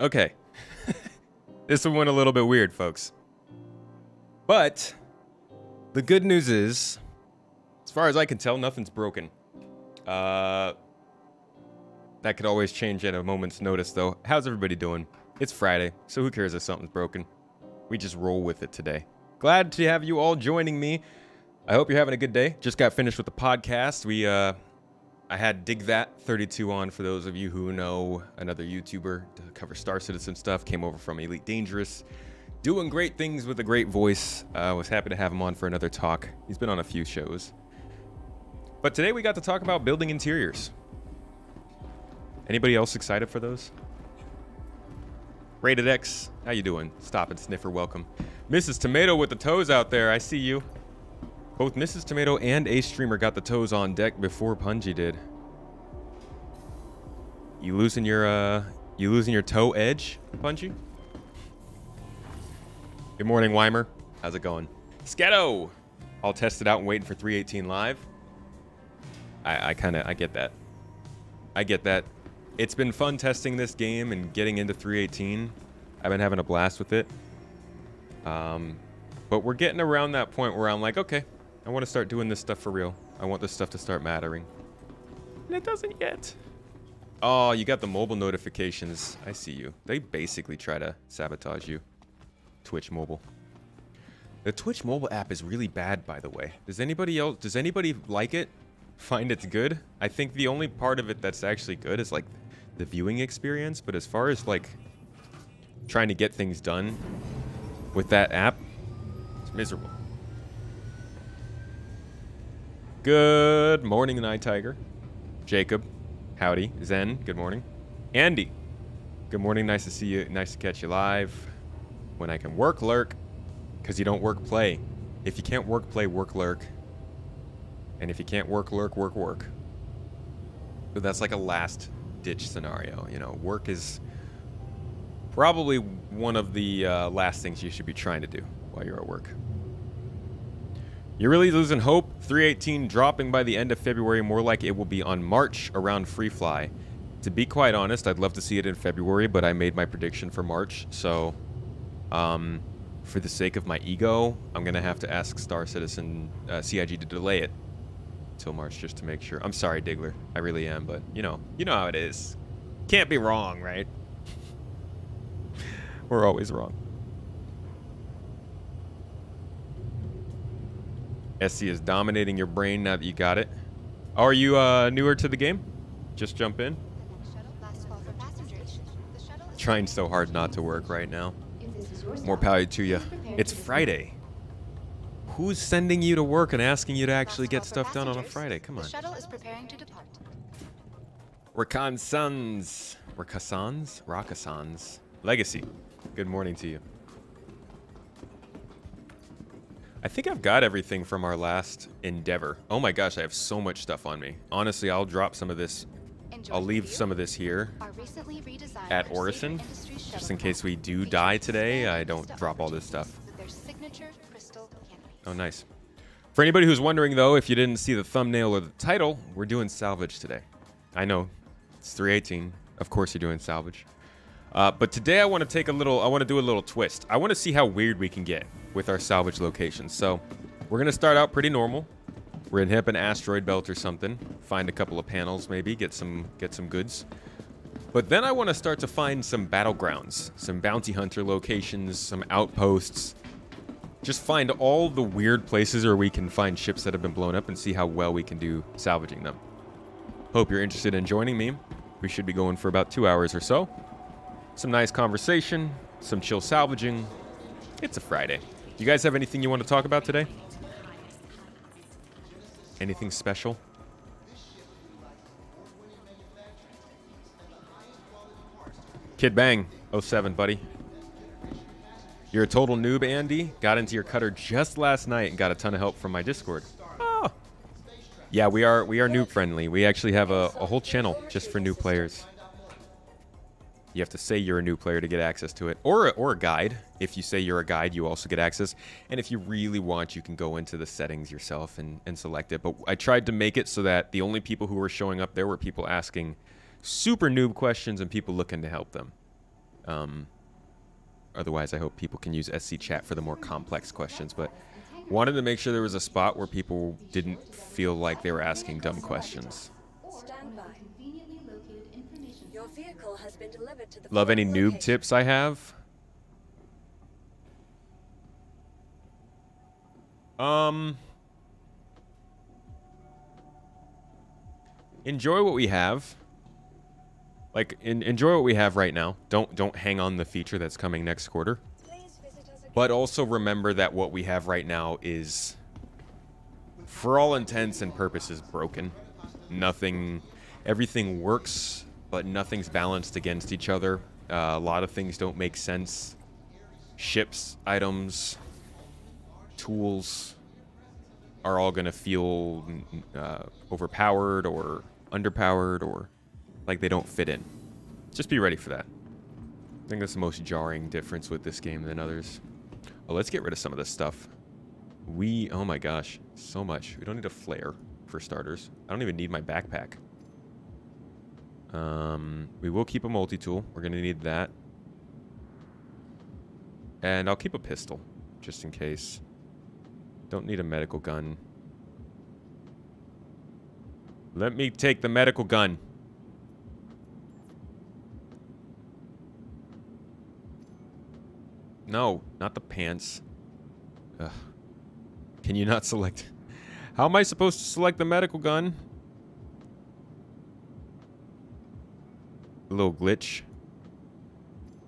Okay. This one went a little bit weird, folks. But the good news is, as far as I can tell, nothing's broken. That could always change at a moment's notice, though. How's everybody doing? It's Friday, so who cares if something's broken? We just roll with it today. Glad to have you all joining me. I hope you're having a good day. Just got finished with the podcast. I had Dig That 32 on, for those of you who know, another YouTuber to cover Star Citizen stuff. Came over from Elite Dangerous. Doing great things with a great voice. Was happy to have him on for another talk. He's been on a few shows. But today we got to talk about building interiors. Anybody else excited for those? Rated X, how you doing? Stop and Sniffer, welcome. Mrs. Tomato with the toes out there, I see you. Both Mrs. Tomato and Ace Streamer got the toes on deck before Punji did. You losing your toe edge, Punji? Good morning, Weimer. How's it going? Scatto! All tested out and waiting for 318 live. I get that. I get that. It's been fun testing this game and getting into 318. I've been having a blast with it. But we're getting around that point where I'm like, okay, I want to start doing this stuff for real. I want this stuff to start mattering. And it doesn't yet. Oh, you got the mobile notifications. I see you. They basically try to sabotage you. Twitch mobile. The Twitch mobile app is really bad, by the way. Does anybody like it? Find it's good? I think the only part of it that's actually good is like the viewing experience, but as far as like trying to get things done with that app, it's miserable. Good morning, Night Tiger. Jacob, howdy. Zen, good morning. Andy, good morning. Nice to see you. Nice to catch you live. When I can work, lurk, because you don't work, play. If you can't work, play, work, lurk. And if you can't work, lurk, work, work. But that's like a last ditch scenario. You know, work is probably one of the last things you should be trying to do while you're at work. You're really losing hope. 318 dropping by the end of February, more like it will be on March around Free Fly. To be quite honest, I'd love to see it in February, but I made my prediction for March. So, for the sake of my ego, I'm going to have to ask Star Citizen CIG to delay it till March just to make sure. I'm sorry, Diggler. I really am, but you know how it is. Can't be wrong, right? We're always wrong. SC is dominating your brain now that you got it. Oh, are you newer to the game? Just jump in. Trying so hard not to work right now. More power to you. It's Friday. Who's sending you to work and asking you to actually get stuff done on a Friday? Come on. The shuttle is preparing to depart. Rakasans. Legacy. Good morning to you. I think I've got everything from our last endeavor. Oh my gosh, I have so much stuff on me. Honestly, I'll drop some of this. I'll leave some of this here at Orison, just in case we do die today. I don't drop all this stuff. Oh, nice. For anybody who's wondering, though, if you didn't see the thumbnail or the title, we're doing Salvage today. I know, it's 318. Of course you're doing Salvage. But today I want to do a little twist. I want to see how weird we can get with our Salvage locations. So we're going to start out pretty normal. We're going to hit an asteroid belt or something. Find a couple of panels, maybe. Get some goods. But then I want to start to find some battlegrounds. Some bounty hunter locations. Some outposts. Just find all the weird places where we can find ships that have been blown up and see how well we can do salvaging them. Hope you're interested in joining me. We should be going for about 2 hours or so. Some nice conversation. Some chill salvaging. It's a Friday. Do you guys have anything you want to talk about today? Anything special? Kid Bang, 07, buddy. You're a total noob, Andy. Got into your cutter just last night and got a ton of help from my Discord. Oh. Yeah, we are noob friendly. We actually have a whole channel just for new players. You have to say you're a new player to get access to it, or a guide. If you say you're a guide, you also get access. And if you really want, you can go into the settings yourself and select it. But I tried to make it so that the only people who were showing up there were people asking super noob questions and people looking to help them. Otherwise, I hope people can use SC chat for the more complex questions. But wanted to make sure there was a spot where people didn't feel like they were asking dumb questions. Stand by. Your vehicle has been delivered to the Love any following noob location. tips I have? Enjoy what we have. Like, enjoy what we have right now. Don't hang on the feature that's coming next quarter. Please visit us again. But also remember that what we have right now is, for all intents and purposes, broken. Everything works, but nothing's balanced against each other. A lot of things don't make sense. Ships, items, tools are all going to feel overpowered or underpowered or like they don't fit in. Just be ready for that. I think that's the most jarring difference with this game than others. Oh, let's get rid of some of this stuff. Oh my gosh, so much. We don't need a flare, for starters. I don't even need my backpack. We will keep a multi-tool. We're going to need that. And I'll keep a pistol, just in case. Don't need a medical gun. Let me take the medical gun. No, not the pants. Ugh. Can you not select? How am I supposed to select the medical gun? A little glitch.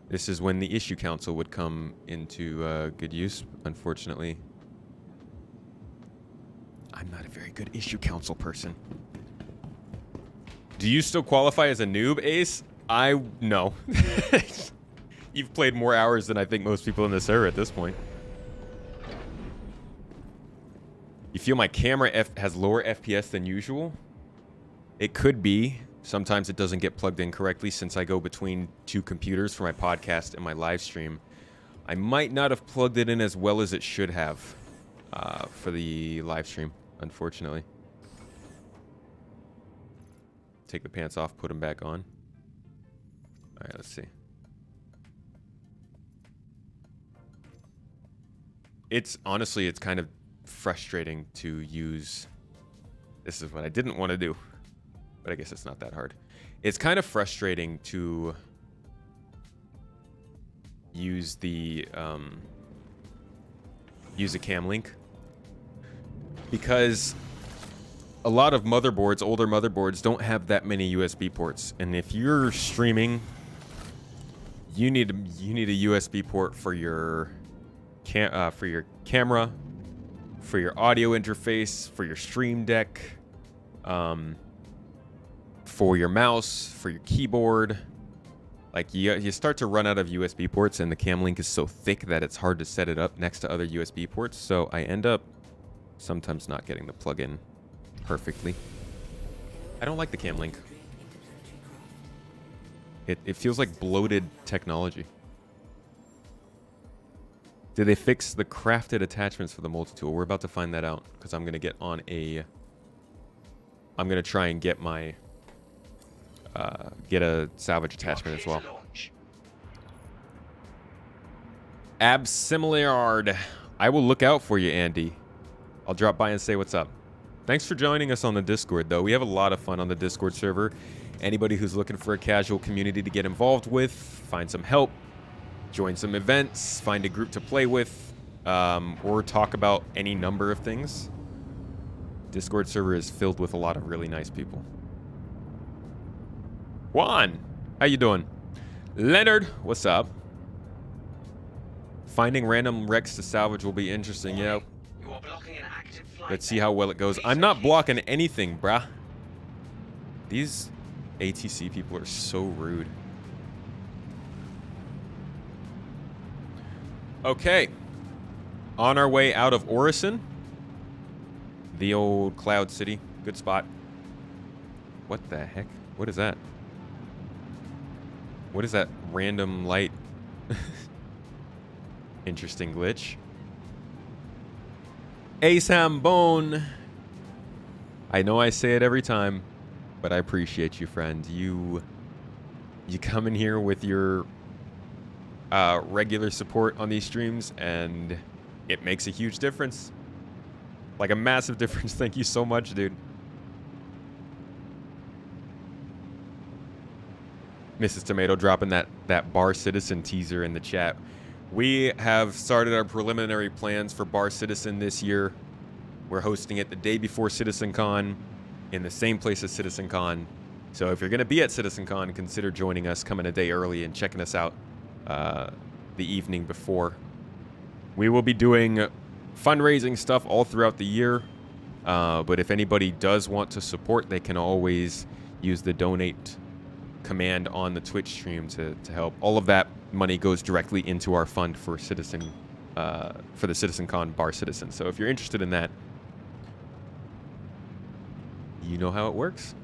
This is when the issue council would come into good use, unfortunately. I'm not a very good issue council person. Do you still qualify as a noob, Ace? No. You've played more hours than I think most people in this era at this point. You feel my camera has lower FPS than usual? It could be. Sometimes it doesn't get plugged in correctly since I go between two computers for my podcast and my live stream. I might not have plugged it in as well as it should have for the live stream, unfortunately. Take the pants off, put them back on. All right, let's see. Honestly, it's kind of frustrating to use. This is what I didn't want to do, but I guess it's not that hard. It's kind of frustrating to use the cam link because a lot of motherboards, older motherboards, don't have that many USB ports, and if you're streaming, you need a USB port for your camera, for your audio interface, for your stream deck, for your mouse, for your keyboard. Like you start to run out of USB ports, and the cam link is so thick that it's hard to set it up next to other USB ports. So I end up sometimes not getting the plug-in perfectly. I don't like the cam link. It feels like bloated technology. Did they fix the crafted attachments for the multi-tool? We're about to find that out because I'm going to get on I'm going to try and get my get a salvage attachment as well. Absimilard. I will look out for you, Andy. I'll drop by and say what's up. Thanks for joining us on the Discord, though. We have a lot of fun on the Discord server. Anybody who's looking for a casual community to get involved with, find some help, join some events, find a group to play with, or talk about any number of things. Discord server is filled with a lot of really nice people. Juan, how you doing? Leonard, what's up? Finding random wrecks to salvage will be interesting, yeah. Let's see how well it goes. I'm not blocking anything, bruh. These ATC people are so rude. Okay. On our way out of Orison. The old Cloud City. Good spot. What the heck? What is that? What is that random light? Interesting glitch. Ace Hambone. I know I say it every time, but I appreciate you, friend. You come in here with your regular support on these streams, and it makes a huge difference. Like a massive difference. Thank you so much, dude. Mrs. Tomato dropping that Bar Citizen teaser in the chat. We have started our preliminary plans for Bar Citizen this year. We're hosting it the day before CitizenCon in the same place as CitizenCon. So if you're going to be at CitizenCon, consider joining us, coming a day early and checking us out the evening before. We will be doing fundraising stuff all throughout the year. But if anybody does want to support, they can always use the donate command on the Twitch stream to help. All of that money goes directly into our fund for for the CitizenCon Bar Citizen. So if you're interested in that, you know how it works.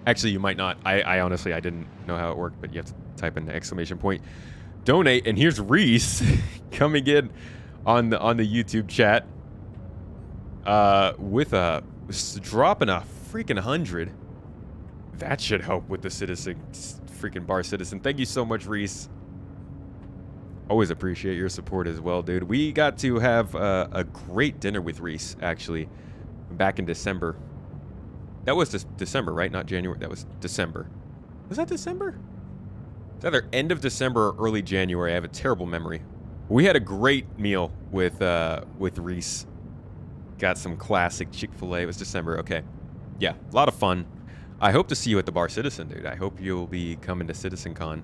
Actually, you might not. I honestly, I didn't know how it worked, but you have to type in the exclamation point donate. And here's Reese coming in on the YouTube chat with dropping a freaking 100. That should help with the freaking Bar Citizen. Thank you so much, Reese. Always appreciate your support as well, dude. We got to have a great dinner with Reese, actually, back in December. That was December, right? Not January. That was December. Was that December? It's either end of December or early January. I have a terrible memory. We had a great meal with Reese. Got some classic Chick-fil-A. It was December. Okay. Yeah, a lot of fun. I hope to see you at the Bar Citizen, dude. I hope you'll be coming to CitizenCon.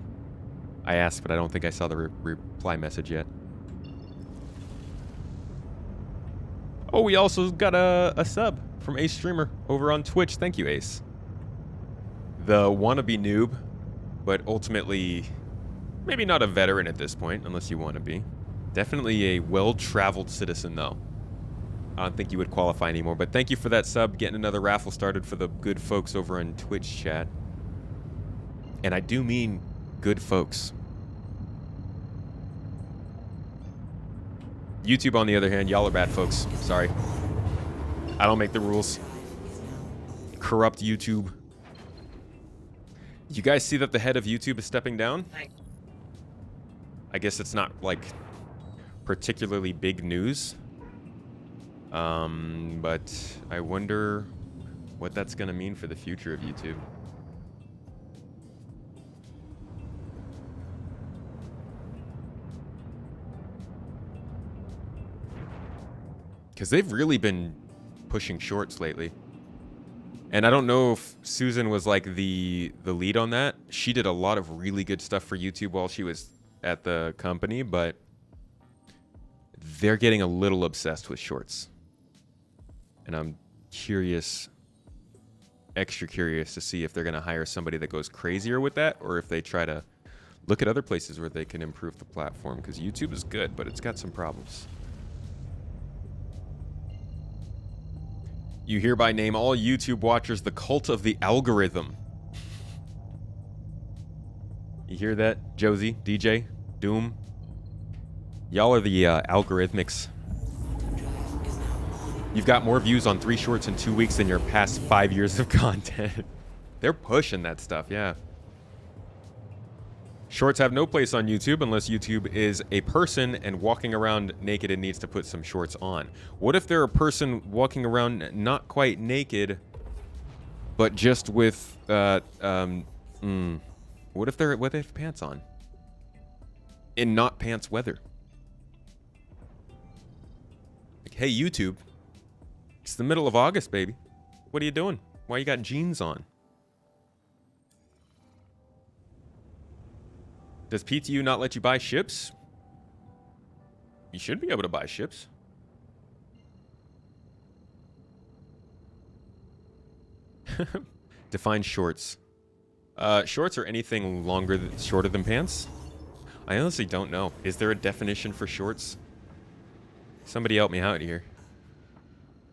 I asked, but I don't think I saw the reply message yet. Oh, we also got a sub from Ace Streamer over on Twitch. Thank you, Ace. The wannabe noob, but ultimately maybe not a veteran at this point, unless you want to be. Definitely a well-traveled citizen, though. I don't think you would qualify anymore, but thank you for that sub, getting another raffle started for the good folks over on Twitch chat. And I do mean good folks. YouTube, on the other hand, y'all are bad folks. Sorry. I don't make the rules. Corrupt YouTube. You guys see that the head of YouTube is stepping down? I guess it's not, like, particularly big news. But I wonder what that's going to mean for the future of YouTube. Because they've really been pushing shorts lately. And I don't know if Susan was like the lead on that. She did a lot of really good stuff for YouTube while she was at the company, but they're getting a little obsessed with shorts. And I'm curious, extra curious to see if they're going to hire somebody that goes crazier with that, or if they try to look at other places where they can improve the platform. Because YouTube is good, but it's got some problems. You hereby name all YouTube watchers the cult of the algorithm. You hear that, Josie, DJ, Doom? Y'all are the algorithmics. You've got more views on 3 shorts in 2 weeks than your past 5 years of content. They're pushing that stuff, yeah. Shorts have no place on YouTube unless YouTube is a person and walking around naked and needs to put some shorts on. What if they're a person walking around not quite naked, but just with, what if they have pants on? In not pants weather. Like, hey, YouTube. It's the middle of August, baby. What are you doing? Why you got jeans on? Does PTU not let you buy ships? You should be able to buy ships. Define shorts. Shorts are anything shorter than pants? I honestly don't know. Is there a definition for shorts? Somebody help me out here.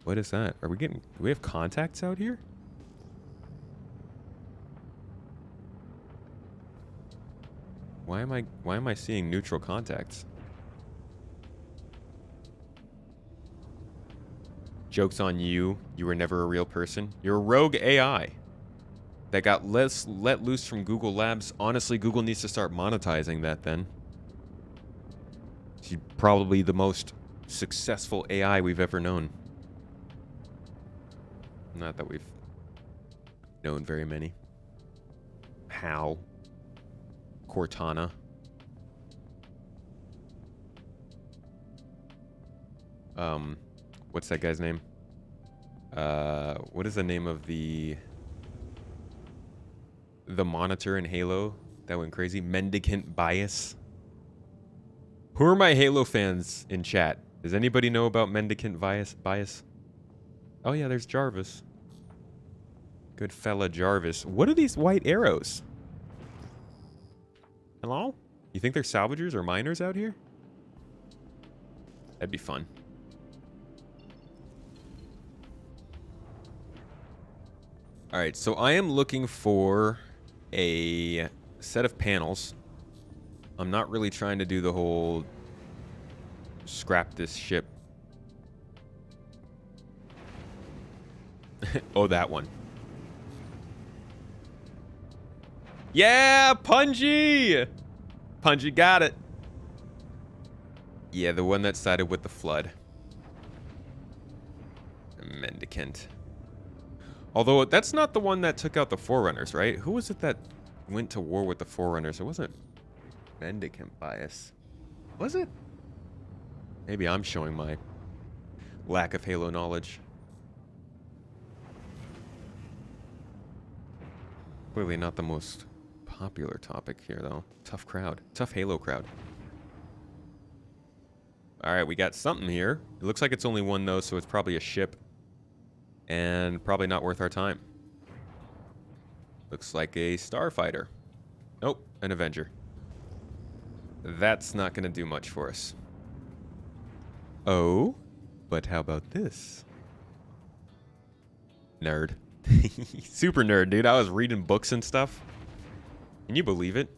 What is that? Do we have contacts out here? Why am I seeing neutral contacts? Joke's on you. You were never a real person. You're a rogue AI that got let loose from Google Labs. Honestly, Google needs to start monetizing that then. She's probably the most successful AI we've ever known. Not that we've known very many. Hal. Cortana. What's that guy's name? What is the name of the monitor in Halo that went crazy? Mendicant Bias. Who are my Halo fans in chat? Does anybody know about Mendicant Bias? Oh yeah, there's Jarvis. Good fella Jarvis. What are these white arrows? Hello? You think they're salvagers or miners out here? That'd be fun. Alright, so I am looking for a set of panels. I'm not really trying to do the whole scrap this ship. Oh, that one. Yeah, Punji! Punji got it. Yeah, the one that sided with the flood. Mendicant. Although, that's not the one that took out the Forerunners, right? Who was it that went to war with the Forerunners? It wasn't Mendicant Bias. Was it? Maybe I'm showing my lack of Halo knowledge. Clearly not the most popular topic here, though. Tough crowd. Tough Halo crowd. Alright, we got something here. It looks like it's only one, though, so it's probably a ship. And probably not worth our time. Looks like a starfighter. Nope, an Avenger. That's not going to do much for us. Oh, but how about this? Nerd. Super nerd, dude. I was reading books and stuff. Can you believe it?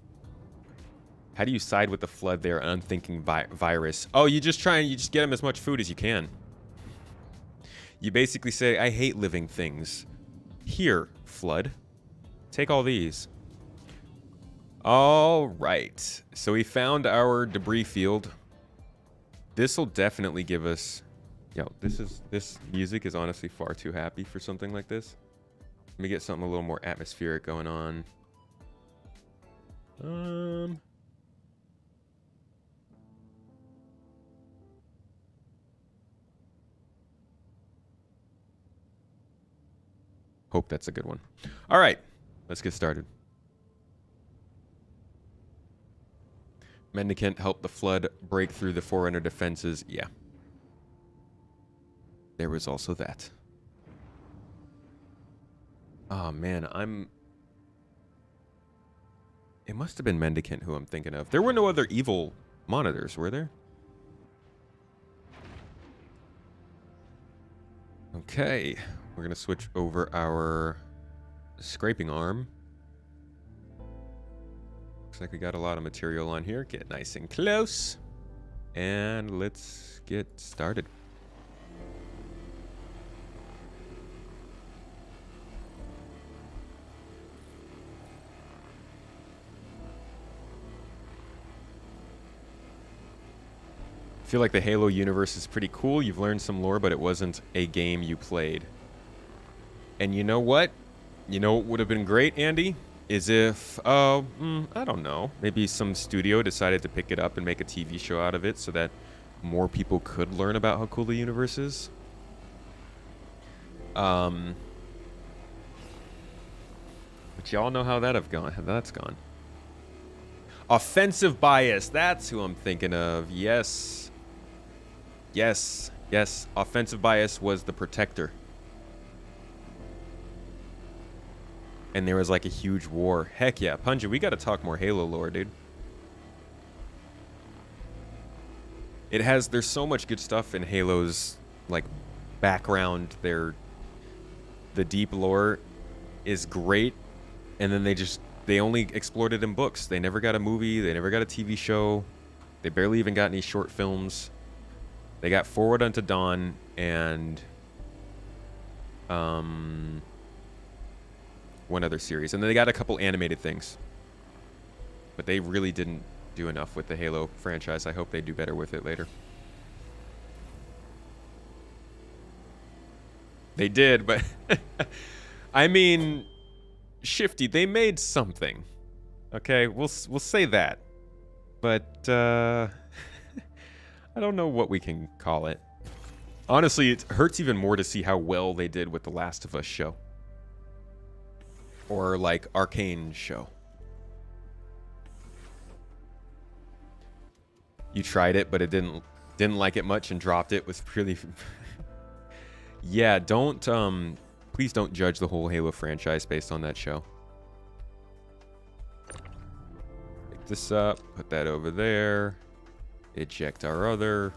How do you side with the flood there, unthinking virus? Oh, you just get them as much food as you can. You basically say, I hate living things. Here, flood. Take all these. All right. So we found our debris field. This will definitely give us... Yo, this music is honestly far too happy for something like this. Let me get something a little more atmospheric going on. Hope that's a good one. All right, let's get started. Mendicant helped the flood break through the Forerunner defenses. Yeah. There was also that. Oh, man, It must have been Mendicant who I'm thinking of. There were no other evil monitors, were there? Okay. We're going to switch over our scraping arm. Looks like we got a lot of material on here. Get nice and close. And let's get started. I feel like the Halo universe is pretty cool. You've learned some lore, but it wasn't a game you played. And you know what? You know what would have been great, Andy? Is if, I don't know, maybe some studio decided to pick it up and make a TV show out of it so that more people could learn about how cool the universe is. But y'all know how that's gone. Offensive bias, that's who I'm thinking of. Yes. Yes. Yes. Offensive bias was the protector. And there was like a huge war. Heck yeah. Punja, we gotta talk more Halo lore, dude. There's so much good stuff in Halo's, like, background. The deep lore is great. And then they only explored it in books. They never got a movie. They never got a TV show. They barely even got any short films. They got Forward Unto Dawn and one other series. And then they got a couple animated things. But they really didn't do enough with the Halo franchise. I hope they do better with it later. They did, but I mean, Shifty, they made something. Okay, we'll say that. But I don't know what we can call it. Honestly, it hurts even more to see how well they did with the Last of Us show. Or like Arcane show. You tried it, but it didn't like it much and dropped it. Was really yeah, please don't judge the whole Halo franchise based on that show. Pick this up, put that over there. Eject our other.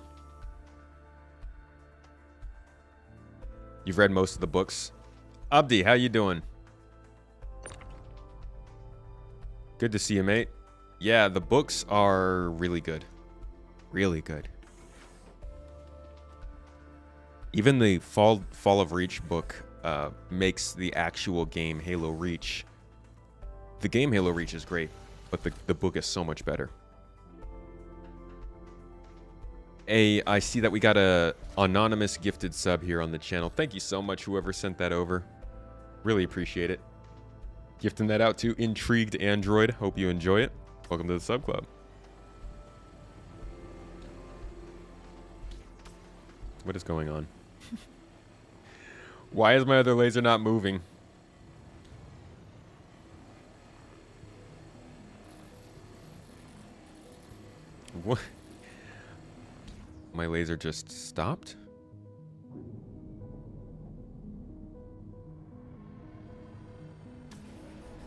You've read most of the books. Abdi, how you doing? Good to see you, mate. Yeah, the books are really good. Really good. Even the Fall of Reach book makes the actual game Halo Reach. The game Halo Reach is great, but the book is so much better. I see that we got a anonymous gifted sub here on the channel. Thank you so much, whoever sent that over. Really appreciate it. Gifting that out to Intrigued Android. Hope you enjoy it. Welcome to the sub club. What is going on? Why is my other laser not moving? What? My laser just stopped?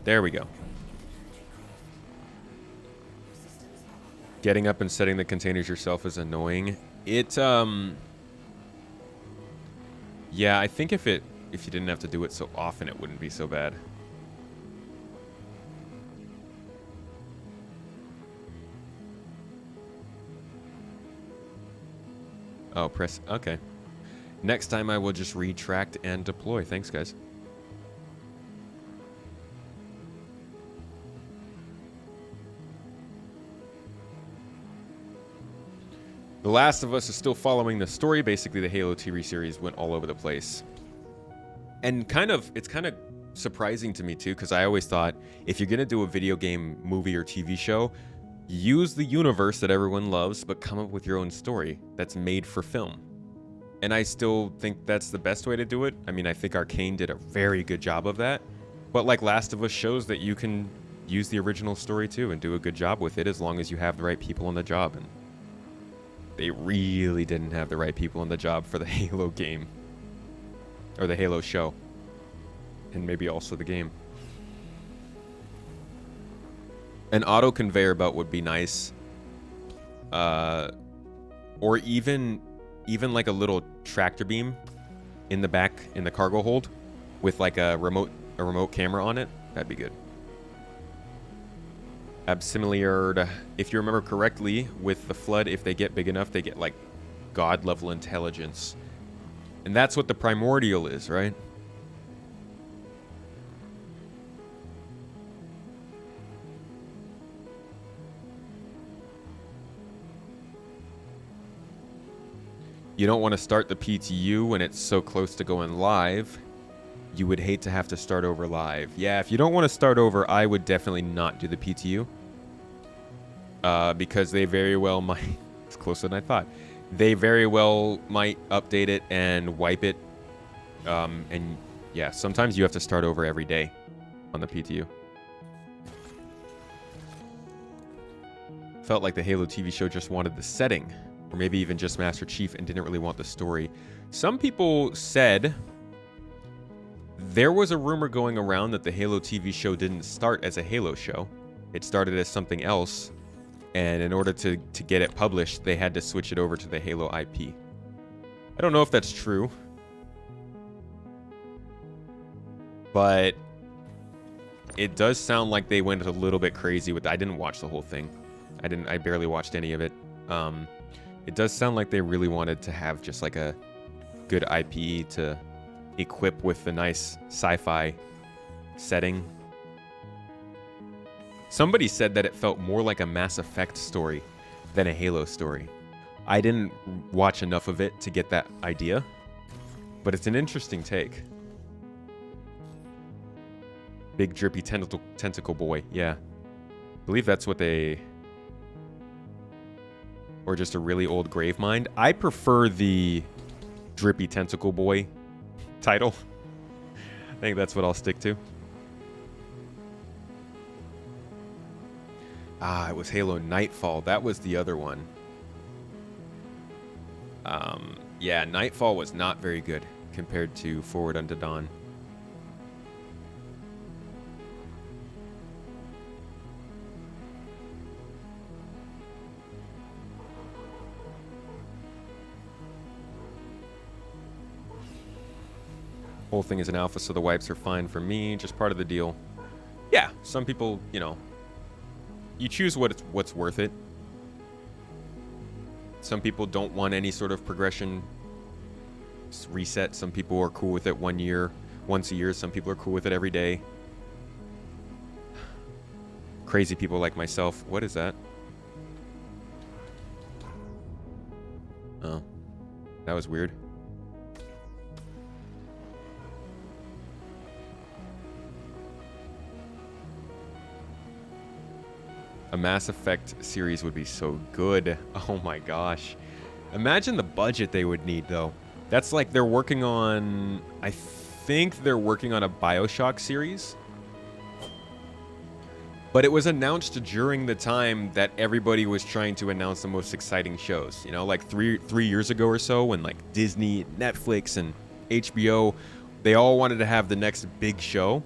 There we go. Getting up and setting the containers yourself is annoying. Yeah, I think if you didn't have to do it so often, it wouldn't be so bad. Oh, press, okay. Next time I will just retract and deploy. Thanks, guys. The Last of Us is still following the story. Basically, the Halo TV series went all over the place. And it's kind of surprising to me, too, because I always thought if you're going to do a video game, movie, or TV show, use the universe that everyone loves, but come up with your own story that's made for film. And I still think that's the best way to do it. I mean, I think Arcane did a very good job of that. But like Last of Us shows that you can use the original story, too, and do a good job with it as long as you have the right people on the job. And they really didn't have the right people on the job for the Halo game. Or the Halo show. And maybe also the game. An auto conveyor belt would be nice. Or even like a little tractor beam in the back in the cargo hold with like a remote camera on it. That'd be good. Absimilar, if you remember correctly, with the Flood, if they get big enough, they get like god level intelligence. And that's what the primordial is, right? You don't want to start the PTU when it's so close to going live. You would hate to have to start over live. Yeah, if you don't want to start over, I would definitely not do the PTU. Because they very well might... It's closer than I thought. They very well might update it and wipe it. And yeah, sometimes you have to start over every day on the PTU. Felt like the Halo TV show just wanted the setting. Or maybe even just Master Chief and didn't really want the story. Some people said... There was a rumor going around that the Halo TV show didn't start as a Halo show. It started as something else. And in order to get it published, they had to switch it over to the Halo IP. I don't know if that's true. But it does sound like they went a little bit crazy with... I didn't watch the whole thing. I barely watched any of it. It does sound like they really wanted to have just like a good IP to equip with the nice sci-fi setting. Somebody said that it felt more like a Mass Effect story than a Halo story. I didn't watch enough of it to get that idea, but it's an interesting take. Big drippy tentacle boy, yeah. I believe that's what they... Or just a really old grave mind. I prefer the drippy tentacle boy title. I think that's what I'll stick to. Ah, it was Halo Nightfall. That was the other one. Yeah, Nightfall was not very good compared to Forward Unto Dawn. Whole thing is an alpha, so the wipes are fine for me. Just part of the deal. Yeah, some people, you know, you choose what's worth it. Some people don't want any sort of progression reset. Some people are cool with it once a year. Some people are cool with it every day. Crazy people like myself. What is that? Oh, that was weird. A Mass Effect series would be so good. Oh my gosh. Imagine the budget they would need, though. That's like they're working on... I think they're working on a BioShock series. But it was announced during the time that everybody was trying to announce the most exciting shows. You know, like three years ago or so, when like Disney, Netflix, and HBO, they all wanted to have the next big show.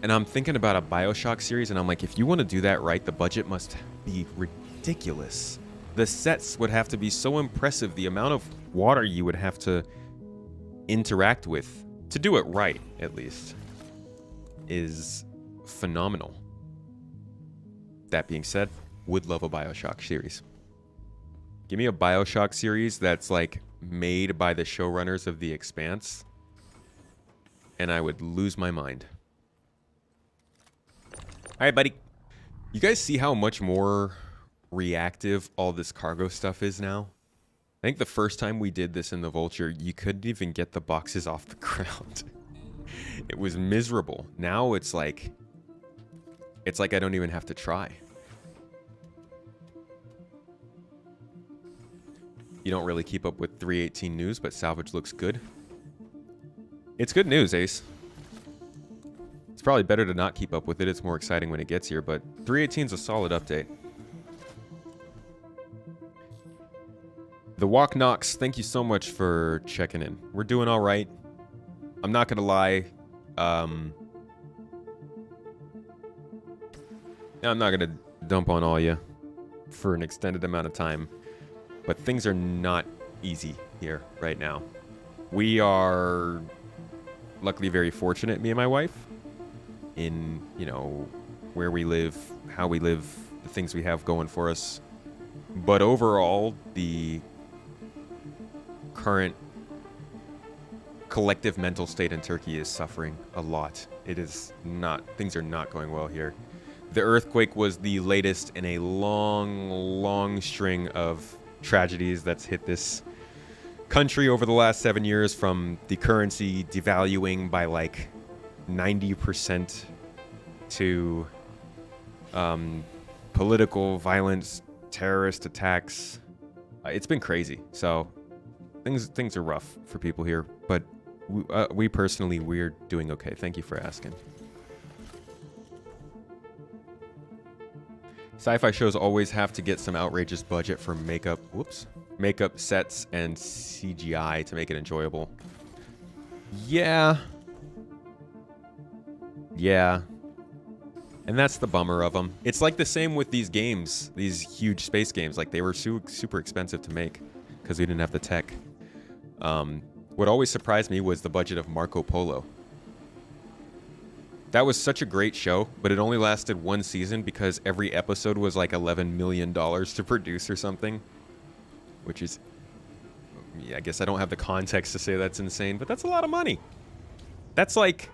And I'm thinking about a BioShock series, and I'm like, if you want to do that right, the budget must be ridiculous. The sets would have to be so impressive. The amount of water you would have to interact with, to do it right, at least, is phenomenal. That being said, would love a BioShock series. Give me a BioShock series that's like made by the showrunners of The Expanse, and I would lose my mind. All right, buddy. You guys see how much more reactive all this cargo stuff is now? I think the first time we did this in the Vulture, you couldn't even get the boxes off the ground. It was miserable. Now it's like I don't even have to try. You don't really keep up with 318 news, but Salvage looks good. It's good news, Ace. It's probably better to not keep up with it. It's more exciting when it gets here, but 318 is a solid update. The Walk Knox, thank you so much for checking in. We're doing all right. I'm not going to lie. I'm not going to dump on all you for an extended amount of time, but things are not easy here right now. We are luckily very fortunate, me and my wife, in, you know, where we live, how we live, the things we have going for us. But overall, the current collective mental state in Turkey is suffering a lot. It is not, things are not going well here. The earthquake was the latest in a long string of tragedies that's hit this country over the last 7 years, from the currency devaluing by like 90% to political violence, terrorist attacks. It's been crazy. So things are rough for people here, but we personally, we're doing okay. Thank you for asking. Sci-fi shows always have to get some outrageous budget for makeup, makeup sets and CGI to make it enjoyable. Yeah. And that's the bummer of them. It's like the same with these games, these huge space games. Like, they were super expensive to make because we didn't have the tech. What always surprised me was the budget of Marco Polo. That was such a great show, but it only lasted one season because every episode was like $11 million to produce or something. Which is, yeah, I guess I don't have the context to say that's insane, but that's a lot of money. That's like,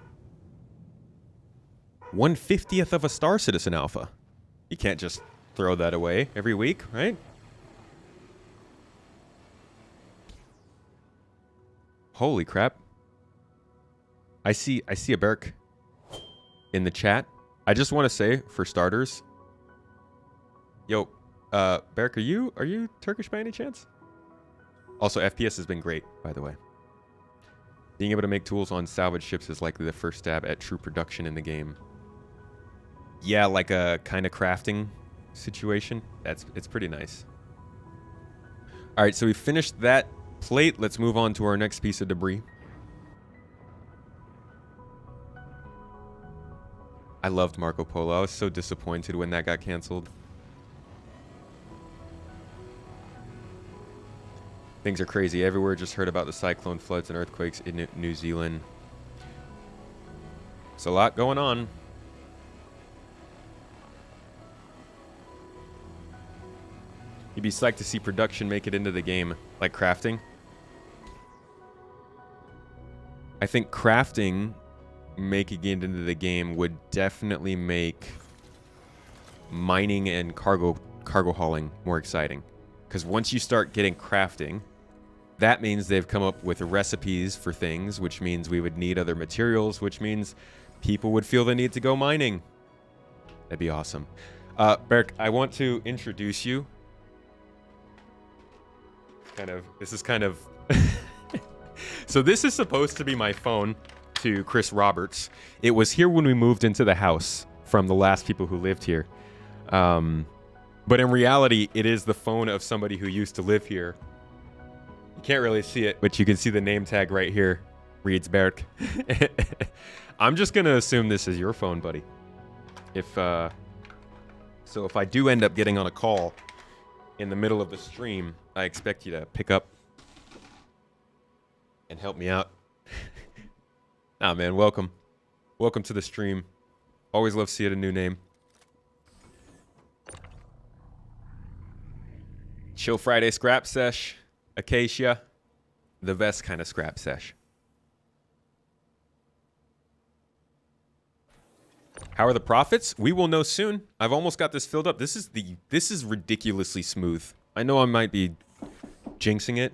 1/50th of a Star Citizen Alpha. You can't just throw that away every week, right? Holy crap. I see a Berk in the chat. I just want to say, for starters, yo, Berk, are you Turkish by any chance? Also, FPS has been great, by the way. Being able to make tools on salvage ships is likely the first stab at true production in the game. Yeah, like a kind of crafting situation. It's pretty nice. All right, so we finished that plate. Let's move on to our next piece of debris. I loved Marco Polo. I was so disappointed when that got canceled. Things are crazy everywhere. Just heard about the cyclone floods and earthquakes in New Zealand. It's a lot going on. You'd be psyched to see production make it into the game, like crafting. I think crafting making it into the game would definitely make mining and cargo hauling more exciting. Because once you start getting crafting, that means they've come up with recipes for things, which means we would need other materials, which means people would feel the need to go mining. That'd be awesome. Berk, I want to introduce you. This is kind of... So this is supposed to be my phone to Chris Roberts. It was here when we moved into the house from the last people who lived here. But in reality, it is the phone of somebody who used to live here. You can't really see it, but you can see the name tag right here. Reads Berk. I'm just going to assume this is your phone, buddy. So if I do end up getting on a call in the middle of the stream, I expect you to pick up and help me out. Nah, man, welcome. Welcome to the stream. Always love seeing a new name. Chill Friday scrap sesh. Acacia. The best kind of scrap sesh. How are the profits? We will know soon. I've almost got this filled up. This is ridiculously smooth. I know I might be jinxing it.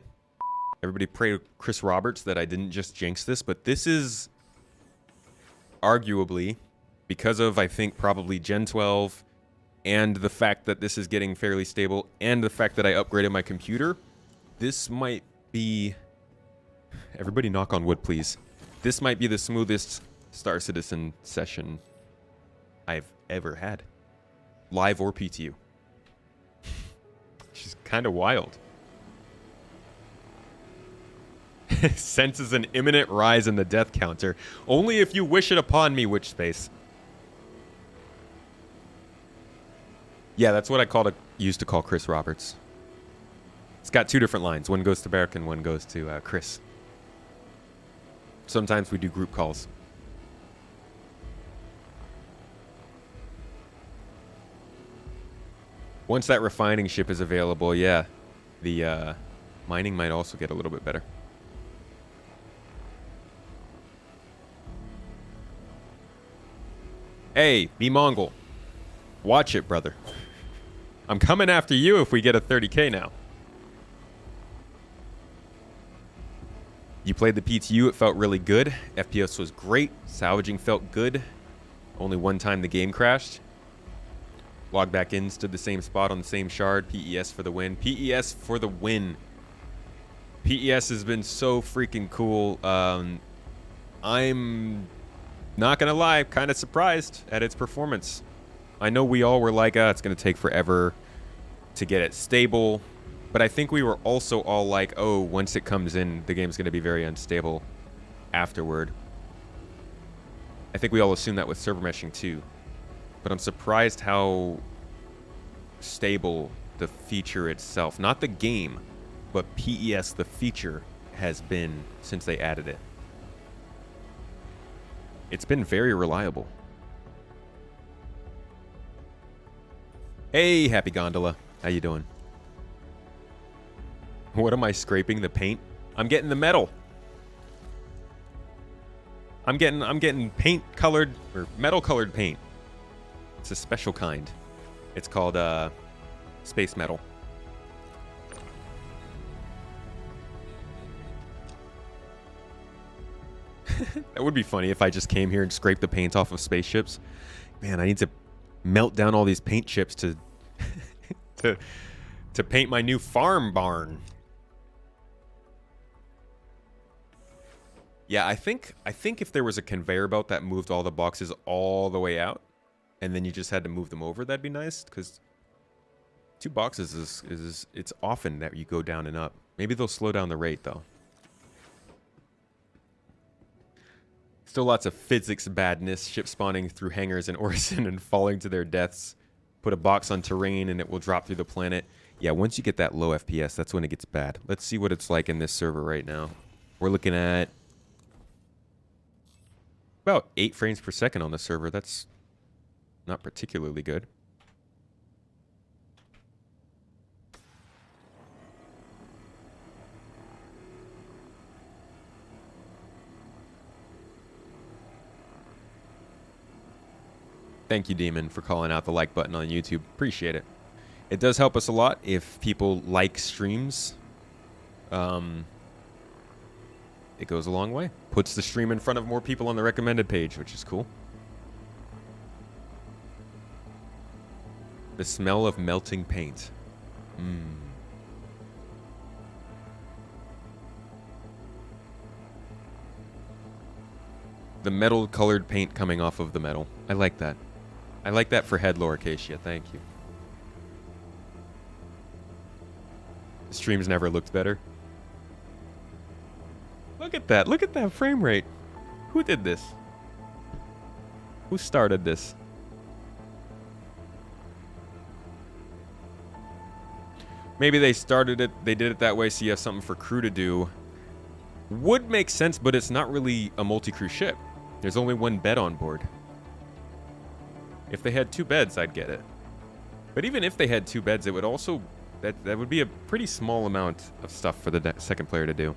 Everybody pray to Chris Roberts that I didn't just jinx this, but this is arguably, because of, I think, probably Gen 12 and the fact that this is getting fairly stable and the fact that I upgraded my computer, this might be... Everybody knock on wood, please. This might be the smoothest Star Citizen session I've ever had. Live or PTU. She's kind of wild. Senses an imminent rise in the death counter. Only if you wish it upon me, Witch Space. Yeah, that's what I used to call Chris Roberts. It's got two different lines. One goes to Berk and one goes to Chris. Sometimes we do group calls. Once that refining ship is available, yeah, the mining might also get a little bit better. Hey, be Mongol. Watch it, brother. I'm coming after you if we get a 30K now. You played the PTU, it felt really good. FPS was great. Salvaging felt good. Only one time the game crashed. Logged back in, stood the same spot on the same shard. PES for the win. PES for the win. PES has been so freaking cool. I'm not gonna lie, kind of surprised at its performance. I know we all were like, it's gonna take forever to get it stable. But I think we were also all like, oh, once it comes in, the game's gonna be very unstable afterward. I think we all assumed that with server meshing too. But I'm surprised how stable the feature itself, not the game, but PES, the feature, has been since they added it. It's been very reliable. Hey, Happy Gondola. How you doing? What am I scraping? The paint? I'm getting the metal. I'm getting paint colored or metal colored paint. It's a special kind. It's called space metal. That would be funny if I just came here and scraped the paint off of spaceships. Man, I need to melt down all these paint chips to to paint my new farm barn. Yeah, I think if there was a conveyor belt that moved all the boxes all the way out, and then you just had to move them over, that'd be nice. Because 2 boxes is it's often that you go down and up. Maybe they'll slow down the rate though. Still lots of physics badness, ship spawning through hangars in Orison and falling to their deaths. Put a box on terrain and it will drop through the planet. Yeah, once you get that low FPS, that's when it gets bad. Let's see what it's like in this server right now. We're looking at about 8 frames per second on the server. That's not particularly good. Thank you, Demon, for calling out the like button on YouTube. Appreciate it. It does help us a lot if people like streams. It goes a long way. Puts the stream in front of more people on the recommended page, which is cool. The smell of melting paint. The metal colored paint coming off of the metal. I like that. I like that for head lore, Acacia. Thank you. The stream's never looked better. Look at that. Look at that frame rate. Who did this? Who started this? Maybe they started it, they did it that way so you have something for crew to do. Would make sense, but it's not really a multi-crew ship. There's only 1 bed on board. If they had 2 beds, I'd get it. But even if they had 2 beds, it would also... That would be a pretty small amount of stuff for the second player to do.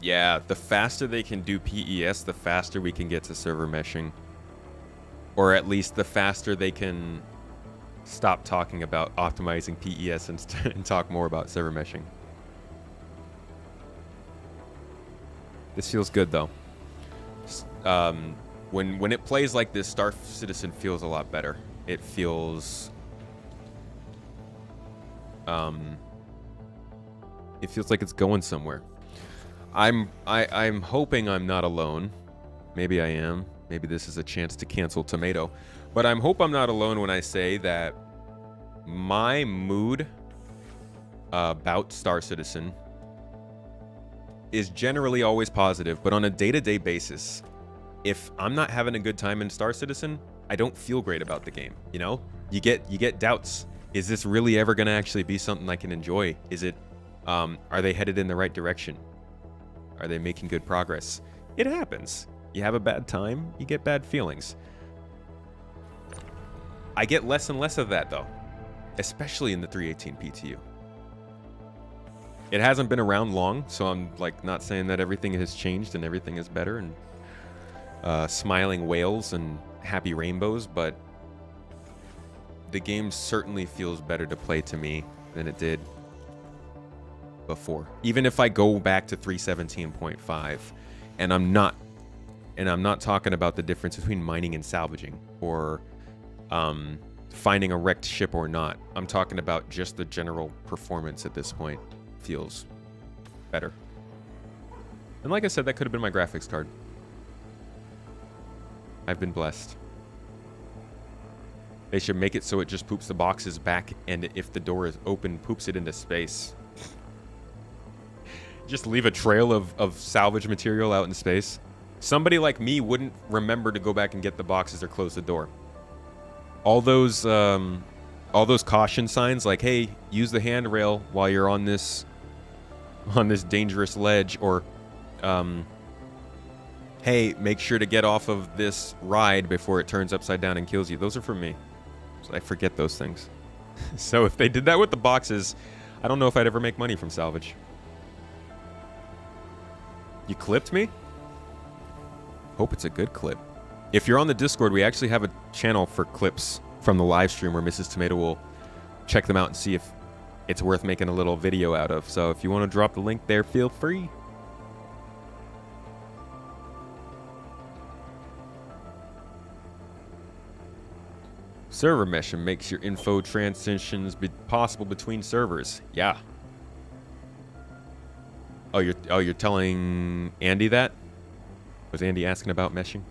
Yeah, the faster they can do PES, the faster we can get to server meshing. Or at least the faster they can stop talking about optimizing PES and talk more about server meshing. This feels good though. When it plays like this, Star Citizen feels a lot better. It feels like it's going somewhere. I'm hoping I'm not alone. Maybe I am. Maybe this is a chance to cancel Tomato. But I hope I'm not alone when I say that my mood about Star Citizen is generally always positive, but on a day-to-day basis, if I'm not having a good time in Star Citizen, I don't feel great about the game. You know, you get doubts. Is this really ever going to actually be something I can enjoy? Is it? Are they headed in the right direction? Are they making good progress? It happens. You have a bad time, you get bad feelings. I get less and less of that though, especially in the 318 PTU. It hasn't been around long, so I'm like not saying that everything has changed and everything is better and smiling whales and happy rainbows, but the game certainly feels better to play to me than it did before. Even if I go back to 317.5, and I'm not talking about the difference between mining and salvaging or finding a wrecked ship or not. I'm talking about just the general performance at this point feels better. And like I said, that could have been my graphics card. I've been blessed. They should make it so it just poops the boxes back, and if the door is open, poops it into space. Just leave a trail of salvage material out in space. Somebody like me wouldn't remember to go back and get the boxes or close the door. All those caution signs like, hey, use the handrail while you're on this dangerous ledge, or hey, make sure to get off of this ride before it turns upside down and kills you. Those are for me. So I forget those things. So if they did that with the boxes, I don't know if I'd ever make money from Salvage. You clipped me? Hope it's a good clip. If you're on the Discord, we actually have a channel for clips from the live stream where Mrs. Tomato will check them out and see if it's worth making a little video out of. So if you want to drop the link there, feel free. Server meshing makes your info transitions possible between servers. Yeah. Oh, you're telling Andy that? Was Andy asking about meshing?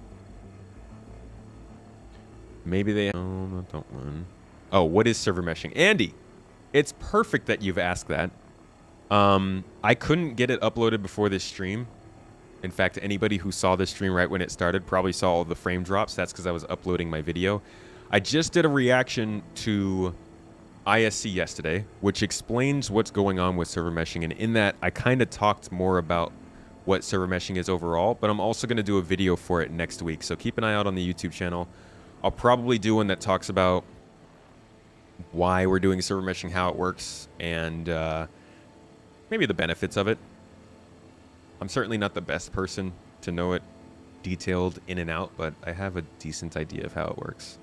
Maybe they... Oh, don't run. Oh, what is server meshing? Andy, it's perfect that you've asked that. I couldn't get it uploaded before this stream. In fact, anybody who saw this stream right when it started probably saw all the frame drops. That's because I was uploading my video. I just did a reaction to ISC yesterday, which explains what's going on with server meshing. And in that, I kind of talked more about what server meshing is overall, but I'm also going to do a video for it next week. So keep an eye out on the YouTube channel. I'll probably do one that talks about why we're doing server meshing, how it works, and maybe the benefits of it. I'm certainly not the best person to know it detailed in and out, but I have a decent idea of how it works.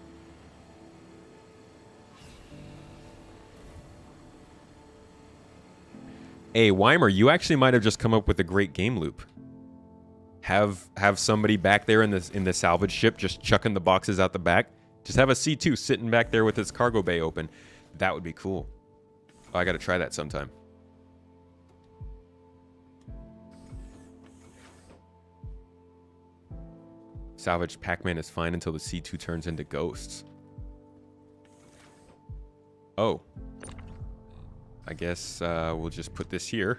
Hey, Weimer, you actually might have just come up with a great game loop. Have somebody back there in the salvage ship just chucking the boxes out the back. Just have a C2 sitting back there with its cargo bay open. That would be cool. Oh, I got to try that sometime. Salvage Pac-Man is fine until the C2 turns into ghosts. Oh. I guess we'll just put this here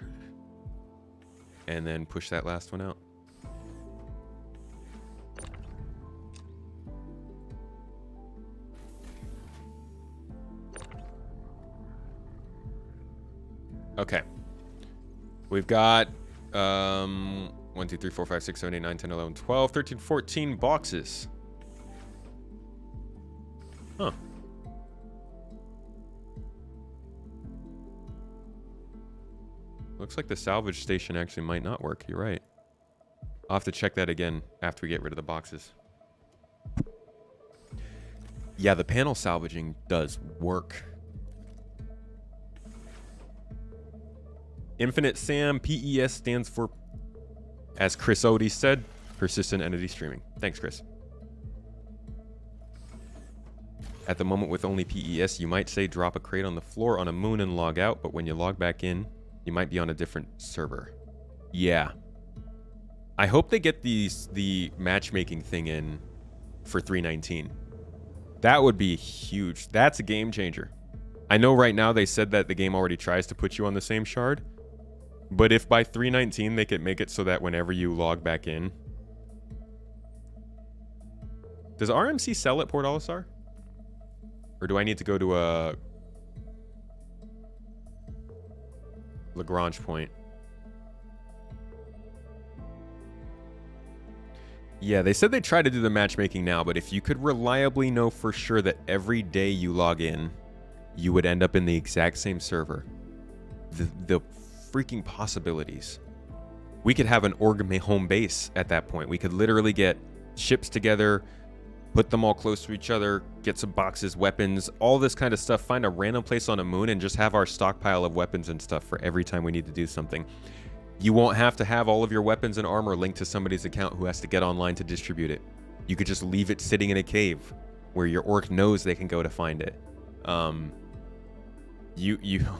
and then push that last one out. Okay. We've got 1, 2, 3, 4, 5, 6, 7, 8, 9, 10, 11, 12, 13, 14 boxes. Huh. Looks like the salvage station actually might not work. You're right. I'll have to check that again after we get rid of the boxes. Yeah, the panel salvaging does work. Infinite Sam, PES stands for, as Chris Odie said, Persistent Entity Streaming. Thanks, Chris. At the moment with only PES, you might say drop a crate on the floor on a moon and log out, but when you log back in, you might be on a different server. Yeah. I hope they get the matchmaking thing in for 3.19. That would be huge. That's a game changer. I know right now they said that the game already tries to put you on the same shard, but if by 3.19 they could make it so that whenever you log back in... Does RMC sell at Port Olisar? Or do I need to go to a Lagrange point? Yeah, they said they tried to do the matchmaking now, but if you could reliably know for sure that every day you log in, you would end up in the exact same server. The freaking possibilities. We could have an org home base at that point. We could literally get ships together, put them all close to each other, get some boxes, weapons, all this kind of stuff, find a random place on a moon and just have our stockpile of weapons and stuff for every time we need to do something. You won't have to have all of your weapons and armor linked to somebody's account who has to get online to distribute it. You could just leave it sitting in a cave where your orc knows they can go to find it. Oh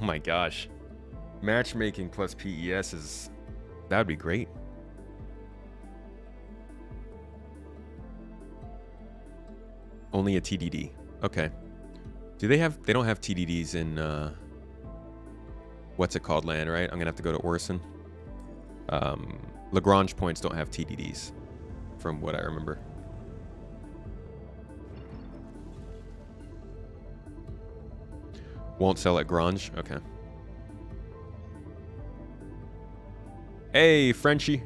my gosh. Matchmaking plus PES is... That would be great. Only a TDD. Okay. Do they have... They don't have TDDs in... what's it called land, right? I'm going to have to go to Orison. Lagrange points don't have TDDs, from what I remember. Won't sell at Grange? Okay. Hey, Frenchie.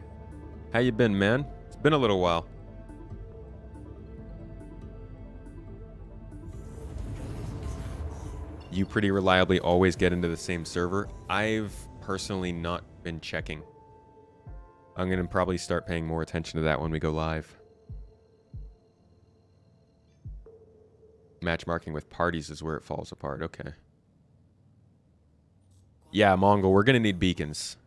How you been, man? It's been a little while. You pretty reliably always get into the same server. I've personally not been checking. I'm going to probably start paying more attention to that when we go live. Matchmarking with parties is where it falls apart. Okay. Yeah, Mongol, we're going to need beacons.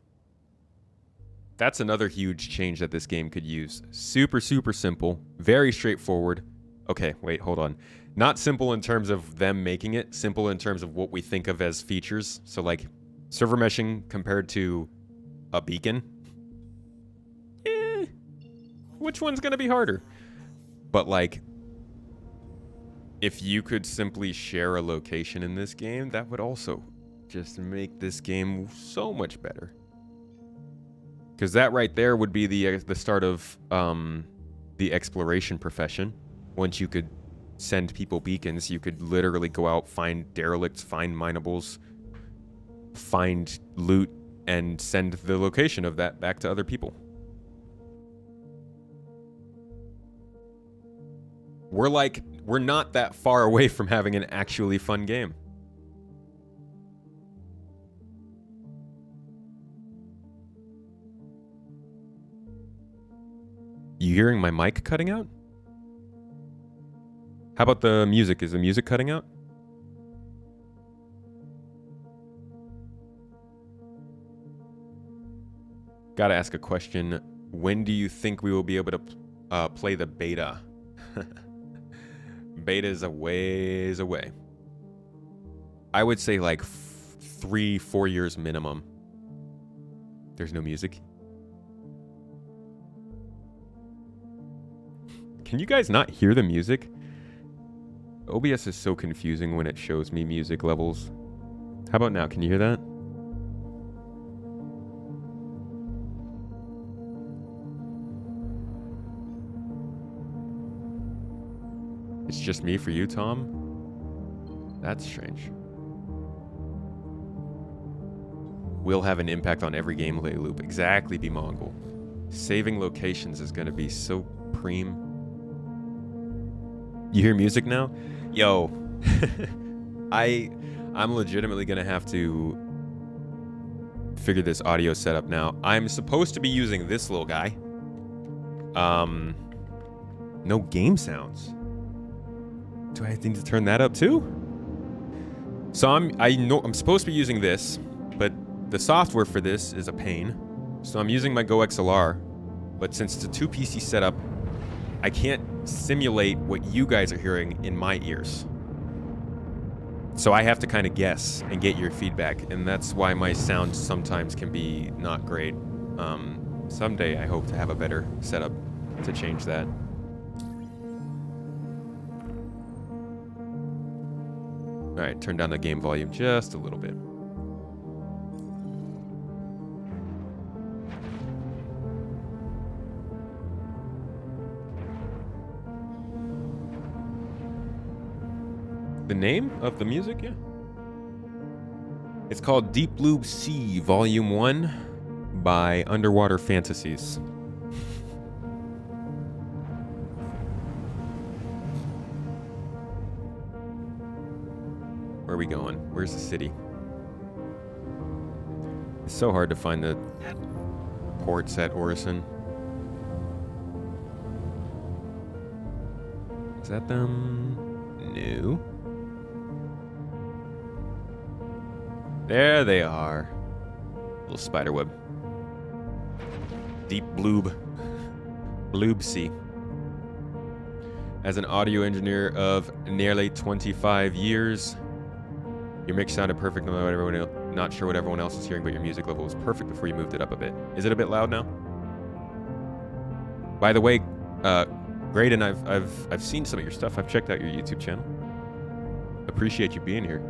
That's another huge change that this game could use. Super, super simple. Very straightforward. Okay, wait, hold on. Not simple in terms of them making it. Simple in terms of what we think of as features. So, like, server meshing compared to a beacon. Which one's going to be harder? But, like, if you could simply share a location in this game, that would also just make this game so much better. Because that right there would be the start of the exploration profession. Once you could send people beacons, you could literally go out, find derelicts, find minables, find loot, and send the location of that back to other people. We're not that far away from having an actually fun game. You hearing my mic cutting out? How about the music? Is the music cutting out? Gotta ask a question. When do you think we will be able to play the beta? Beta is a ways away. I would say like 3-4 years minimum. There's no music. Can you guys not hear the music? OBS is so confusing when it shows me music levels. How about now? Can you hear that? It's just me for you, Tom? That's strange. Will have an impact on every gameplay loop. Exactly, be Mongol. Saving locations is going to be so preem. You hear music now? Yo. I'm legitimately going to have to figure this audio setup now. I'm supposed to be using this little guy. No game sounds. Do I need to turn that up too? So I'm supposed to be using this, but the software for this is a pain. So I'm using my Go XLR, but since it's a 2 PC setup, I can't simulate what you guys are hearing in my ears. So I have to kind of guess and get your feedback, and that's why my sound sometimes can be not great. Someday I hope to have a better setup to change that. All right, turn down the game volume just a little bit. The name of the music, yeah. It's called Deep Blue Sea, Volume 1 by Underwater Fantasies. Where are we going? Where's the city? It's so hard to find the ports at Orison. Is that them? No. There they are. Little spider web. Deep bloob. Bloob sea. As an audio engineer of nearly 25 years, your mix sounded perfect, not sure what everyone else is hearing, but your music level was perfect before you moved it up a bit. Is it a bit loud now? By the way, Graydon, I've seen some of your stuff. I've checked out your YouTube channel. Appreciate you being here.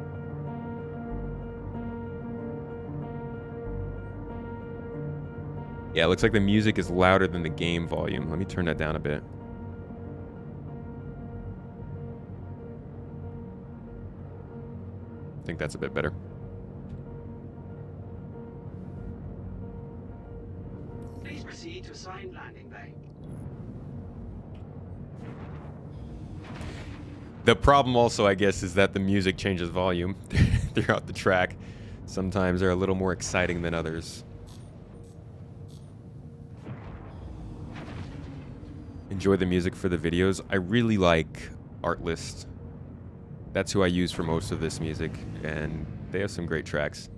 Yeah, it looks like the music is louder than the game volume. Let me turn that down a bit. I think that's a bit better. Please proceed to assigned landing bay. The problem also, I guess, is that the music changes volume throughout the track. Sometimes they're a little more exciting than others. Enjoy the music for the videos. I really like Artlist. That's who I use for most of this music, and they have some great tracks.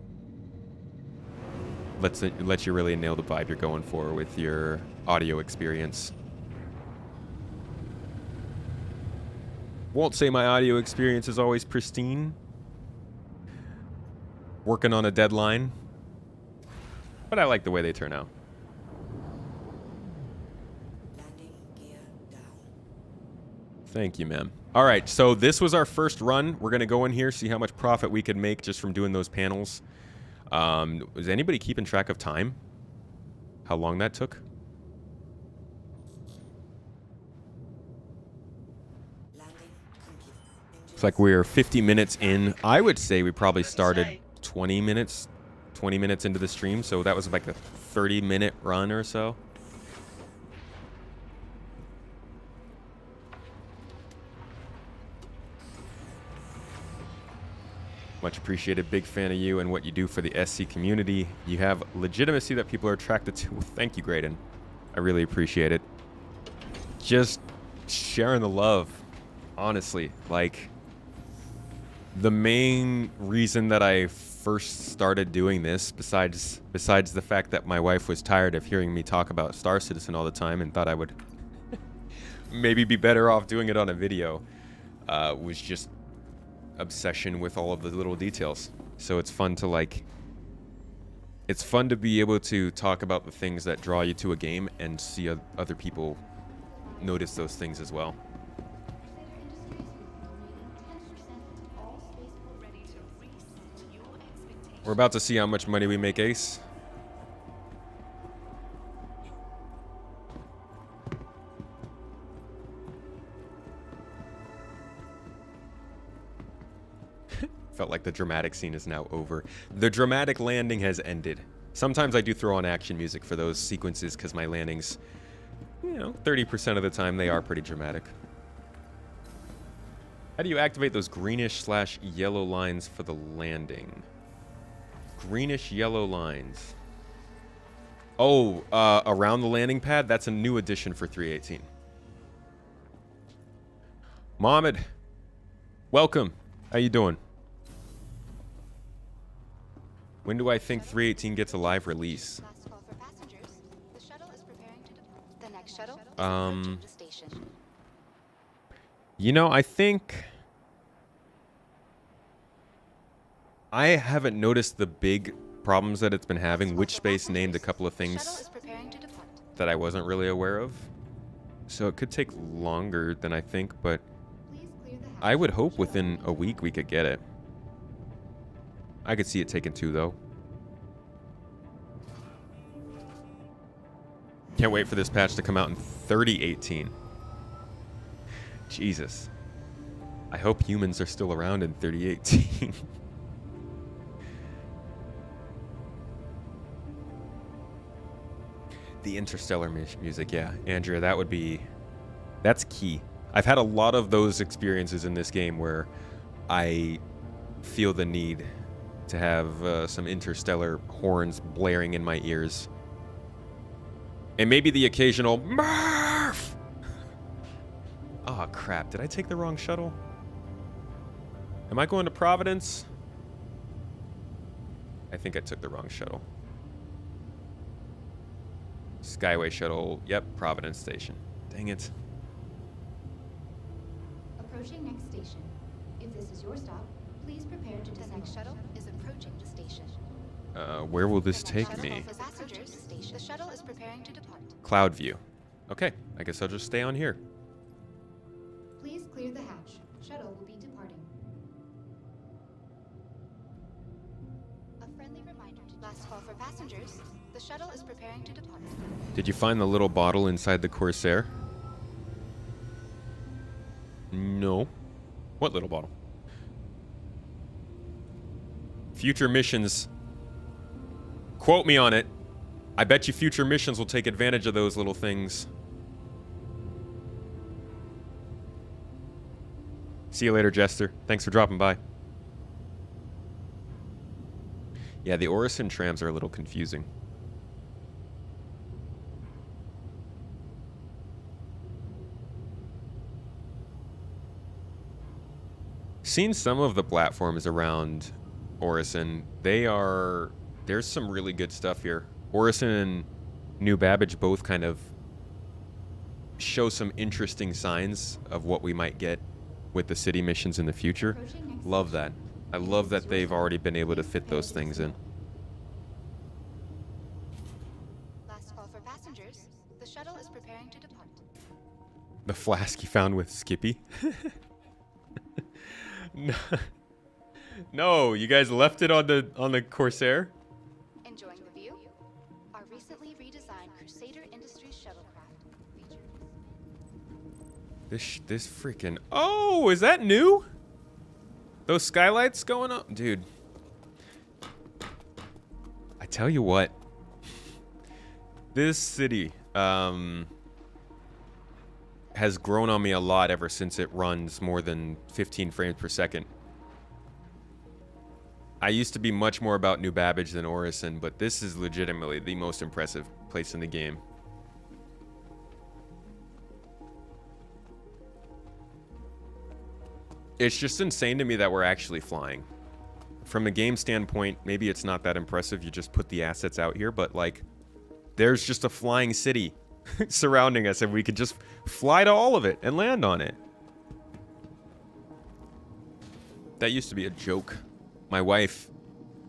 Lets you really nail the vibe you're going for with your audio experience. Won't say my audio experience is always pristine. Working on a deadline. But I like the way they turn out. Thank you, ma'am. All right, so this was our first run. We're going to go in here, see how much profit we could make just from doing those panels. Was anybody keeping track of time? How long that took? Looks like we're 50 minutes in. I would say we probably started 20 minutes into the stream, so that was like a 30-minute run or so. Much appreciated. Big fan of you and what you do for the SC community. You have legitimacy that people are attracted to. Well, thank you, Graydon. I really appreciate it. Just sharing the love, honestly. Like, the main reason that I first started doing this, besides the fact that my wife was tired of hearing me talk about Star Citizen all the time and thought I would maybe be better off doing it on a video, was just obsession with all of the little details. So it's fun to be able to talk about the things that draw you to a game and see other people notice those things as well. We're about to see how much money we make, Ace. Felt like the dramatic scene is now over. The dramatic landing has ended. Sometimes I do throw on action music for those sequences because my landings, 30% of the time they are pretty dramatic. How do you activate those greenish/yellow lines for the landing? Greenish yellow lines. Oh, around the landing pad? That's a new addition for 3.18. Mohammed, welcome. How you doing? When do I think 3.18 gets a live release? I think I haven't noticed the big problems that it's been having. Witch Space named a couple of things that I wasn't really aware of. So it could take longer than I think, but I would hope within a week we could get it. I could see it taking 2, though. Can't wait for this patch to come out in 3018. Jesus. I hope humans are still around in 3018. The interstellar music, yeah. Andrea, that's key. I've had a lot of those experiences in this game where I feel the need to have some interstellar horns blaring in my ears. And maybe the occasional Murph! Oh, crap. Did I take the wrong shuttle? Am I going to Providence? I think I took the wrong shuttle. Skyway shuttle. Yep, Providence Station. Dang it. Approaching next station. If this is your stop, please prepare to descend. The next shuttle is approaching the station. Where will this take me? The shuttle is preparing to depart. Cloud view. Okay, I guess I'll just stay on here. Please clear the hatch. Shuttle will be departing. A friendly reminder to last call for passengers. The shuttle is preparing to depart. Did you find the little bottle inside the Corsair? No. What little bottle? Future missions. Quote me on it. I bet you future missions will take advantage of those little things. See you later, Jester. Thanks for dropping by. Yeah, the Orison trams are a little confusing. Seen some of the platforms around Orison. There's some really good stuff here. Orison and New Babbage both kind of show some interesting signs of what we might get with the city missions in the future. Love that. I love that they've already been able to fit those things in. Last call for passengers. The shuttle is preparing to depart. The flask you found with Skippy. No. No, you guys left it on the Corsair? Enjoying the view? Our recently redesigned Crusader Industries shuttlecraft features. This freaking... Oh, is that new? Those skylights going up? Dude. I tell you what. This city has grown on me a lot ever since it runs more than 15 frames per second. I used to be much more about New Babbage than Orison, but this is legitimately the most impressive place in the game. It's just insane to me that we're actually flying. From a game standpoint, maybe it's not that impressive. You just put the assets out here, but like, there's just a flying city surrounding us, and we could just fly to all of it and land on it. That used to be a joke. My wife,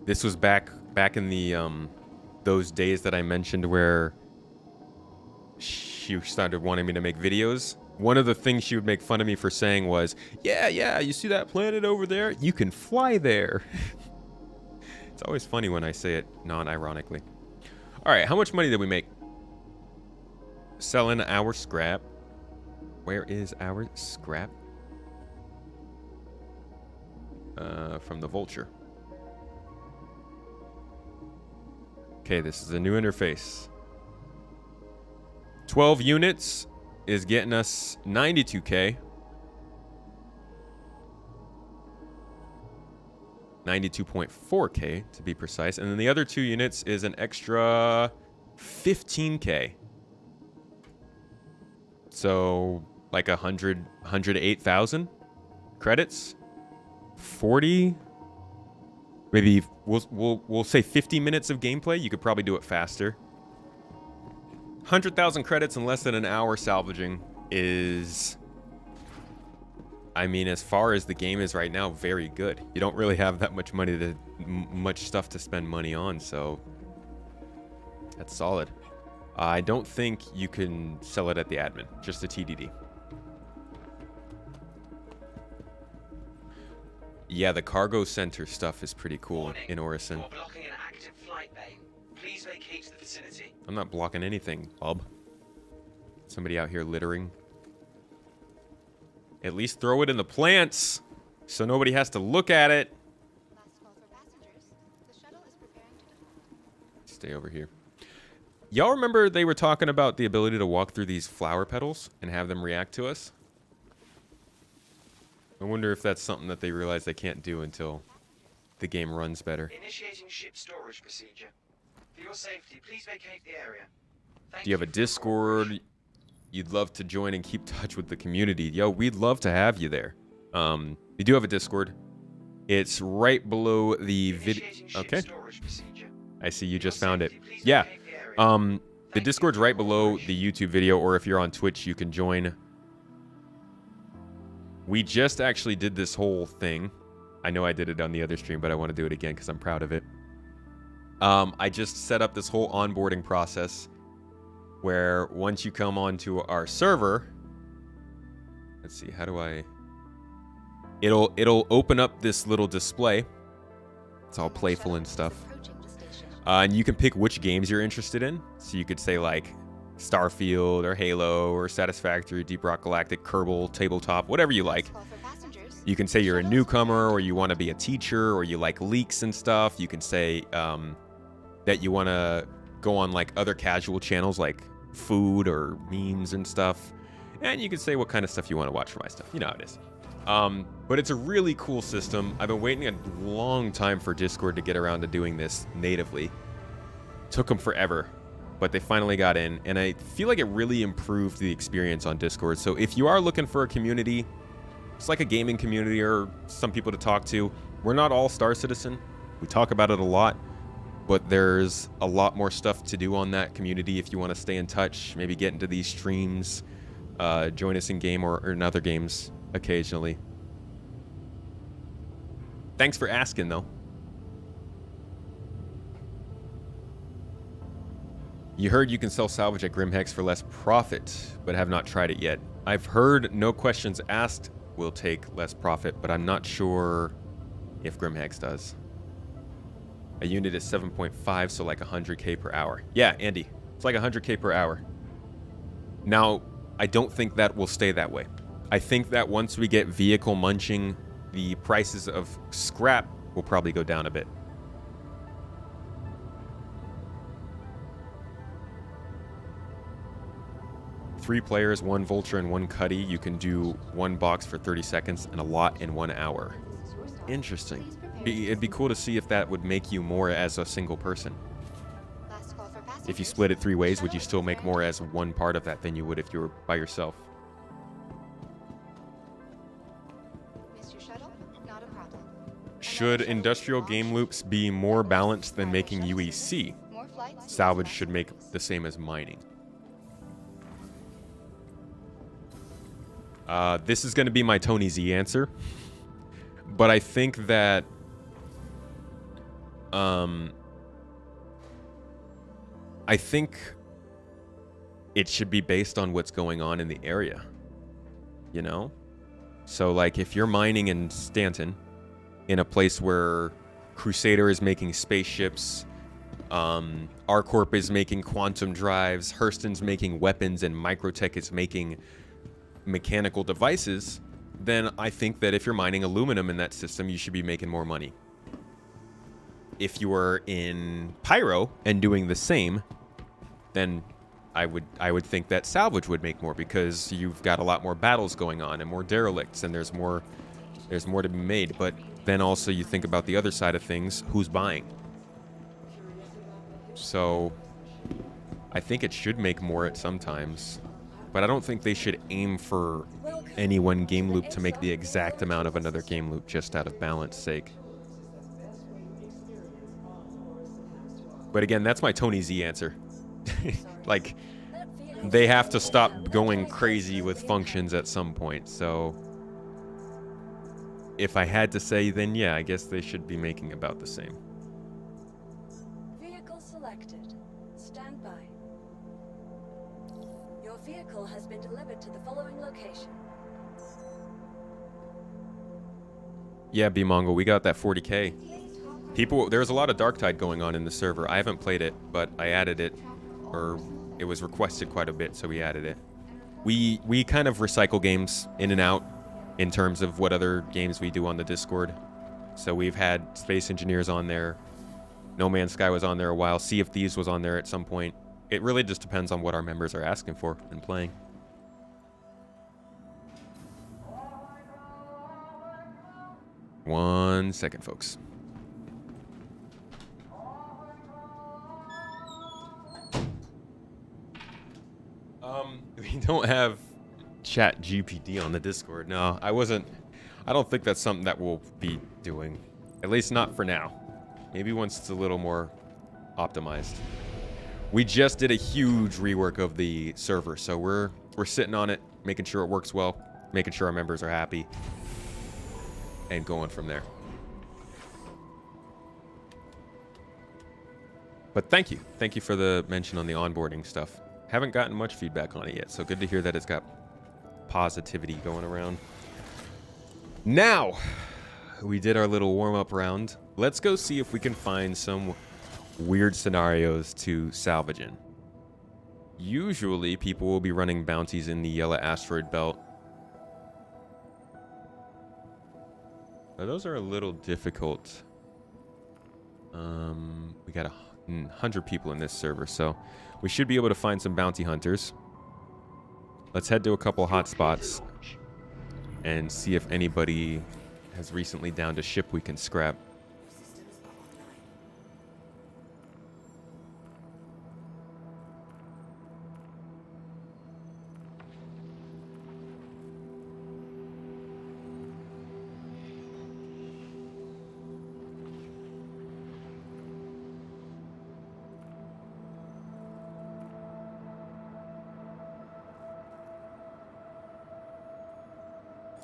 this was back in the those days that I mentioned where she started wanting me to make videos. One of the things she would make fun of me for saying was, yeah, you see that planet over there? You can fly there. It's always funny when I say it non-ironically. All right, how much money did we make? Selling our scrap. Where is our scrap? From the Vulture. Okay, this is a new interface. 12 units is getting us 92K. 92.4K to be precise. And then the other 2 units is an extra 15K. So like 108,000 credits. 40, maybe we'll say 50 minutes of gameplay. You could probably do it faster. 100,000 credits in less than an hour salvaging is, I mean, as far as the game is right now, very good. You don't really have that much money to much stuff to spend money on, so that's solid. I don't think you can sell it at the admin, just the TDD. Yeah, the cargo center stuff is pretty cool. Warning. In Orison. You're blocking an active flight bay. Please vacate the vicinity. I'm not blocking anything, bub. Somebody out here littering. At least throw it in the plants so nobody has to look at it. Last call for passengers. The shuttle is preparing to depart. Stay over here. Y'all remember they were talking about the ability to walk through these flower petals and have them react to us? I wonder if that's something that they realize they can't do until the game runs better. Initiating ship storage procedure. For your safety, please vacate the area. Do you have a Discord you'd love to join and keep touch with the community? Yo, we'd love to have you there. We do have a Discord. It's right below the video. Okay. I see you just found it. Yeah. The Discord's right below the YouTube video, or if you're on Twitch, you can join. We just actually did this whole thing. I know I did it on the other stream, but I want to do it again because I'm proud of it. I just set up this whole onboarding process where once you come onto our server, let's see, how do I... It'll open up this little display. It's all playful and stuff. And you can pick which games you're interested in. So you could say like Starfield or Halo or Satisfactory, Deep Rock Galactic, Kerbal, Tabletop, whatever you like. You can say you're a newcomer, or you want to be a teacher, or you like leaks and stuff. You can say that you want to go on like other casual channels like food or memes and stuff. And you can say what kind of stuff you want to watch for my stuff. You know how it is. But it's a really cool system. I've been waiting a long time for Discord to get around to doing this natively. Took them forever, but they finally got in, and I feel like it really improved the experience on Discord. So if you are looking for a community, it's like a gaming community or some people to talk to. We're not all Star Citizen. We talk about it a lot, but there's a lot more stuff to do on that community if you want to stay in touch, maybe get into these streams, join us in game or in other games occasionally. Thanks for asking, though. You heard you can sell salvage at Grimhex for less profit, but have not tried it yet. I've heard no questions asked will take less profit, but I'm not sure if Grimhex does. A unit is 7.5, so like 100k per hour. Yeah, Andy, it's like 100k per hour. Now, I don't think that will stay that way. I think that once we get vehicle munching, the prices of scrap will probably go down a bit. Three players, one vulture and one cuddy. You can do one box for 30 seconds and a lot in 1 hour. Interesting. It'd be cool to see if that would make you more as a single person. If you split it 3 ways, would you still make more as one part of that than you would if you were by yourself? Should industrial game loops be more balanced than making UEC? Salvage should make the same as mining. This is going to be my Tony Z answer. But I think that... I think it should be based on what's going on in the area. You know? So, like, if you're mining in Stanton, in a place where Crusader is making spaceships, R-Corp is making quantum drives, Hurston's making weapons, and Microtech is making mechanical devices, then I think that if you're mining aluminum in that system, you should be making more money. If you were in Pyro and doing the same, then I would think that Salvage would make more because you've got a lot more battles going on and more derelicts, and there's more to be made. But then also you think about the other side of things, who's buying? So I think it should make more at some times, but I don't think they should aim for any one game loop to make the exact amount of another game loop just out of balance sake. But again, that's my Tony Z answer. Like, they have to stop going crazy with functions at some point, so if I had to say, then yeah, I guess they should be making about the same. Vehicle selected. Stand by. Your vehicle has been delivered to the following location. Yeah, B-Mongo, we got that 40k. There's a lot of Darktide going on in the server. I haven't played it, but I added it, or it was requested quite a bit, so we added it. We kind of recycle games in and out in terms of what other games we do on the Discord. So we've had Space Engineers on there. No Man's Sky was on there a while. Sea of Thieves was on there at some point. It really just depends on what our members are asking for and playing. One second, folks. We don't have Chat GPT on the Discord. No, I don't think that's something that we'll be doing. At least not for now. Maybe once it's a little more optimized. We just did a huge rework of the server, so we're sitting on it, making sure it works well, making sure our members are happy, and going from there. But thank you. Thank you for the mention on the onboarding stuff. Haven't gotten much feedback on it yet, so good to hear that it's got positivity going around. Now, we did our little warm-up round. Let's go see if we can find some weird scenarios to salvage in. Usually, people will be running bounties in the yellow asteroid belt. Those are a little difficult. We got 100 people in this server, so we should be able to find some bounty hunters. Let's head to a couple hotspots and see if anybody has recently downed a ship we can scrap.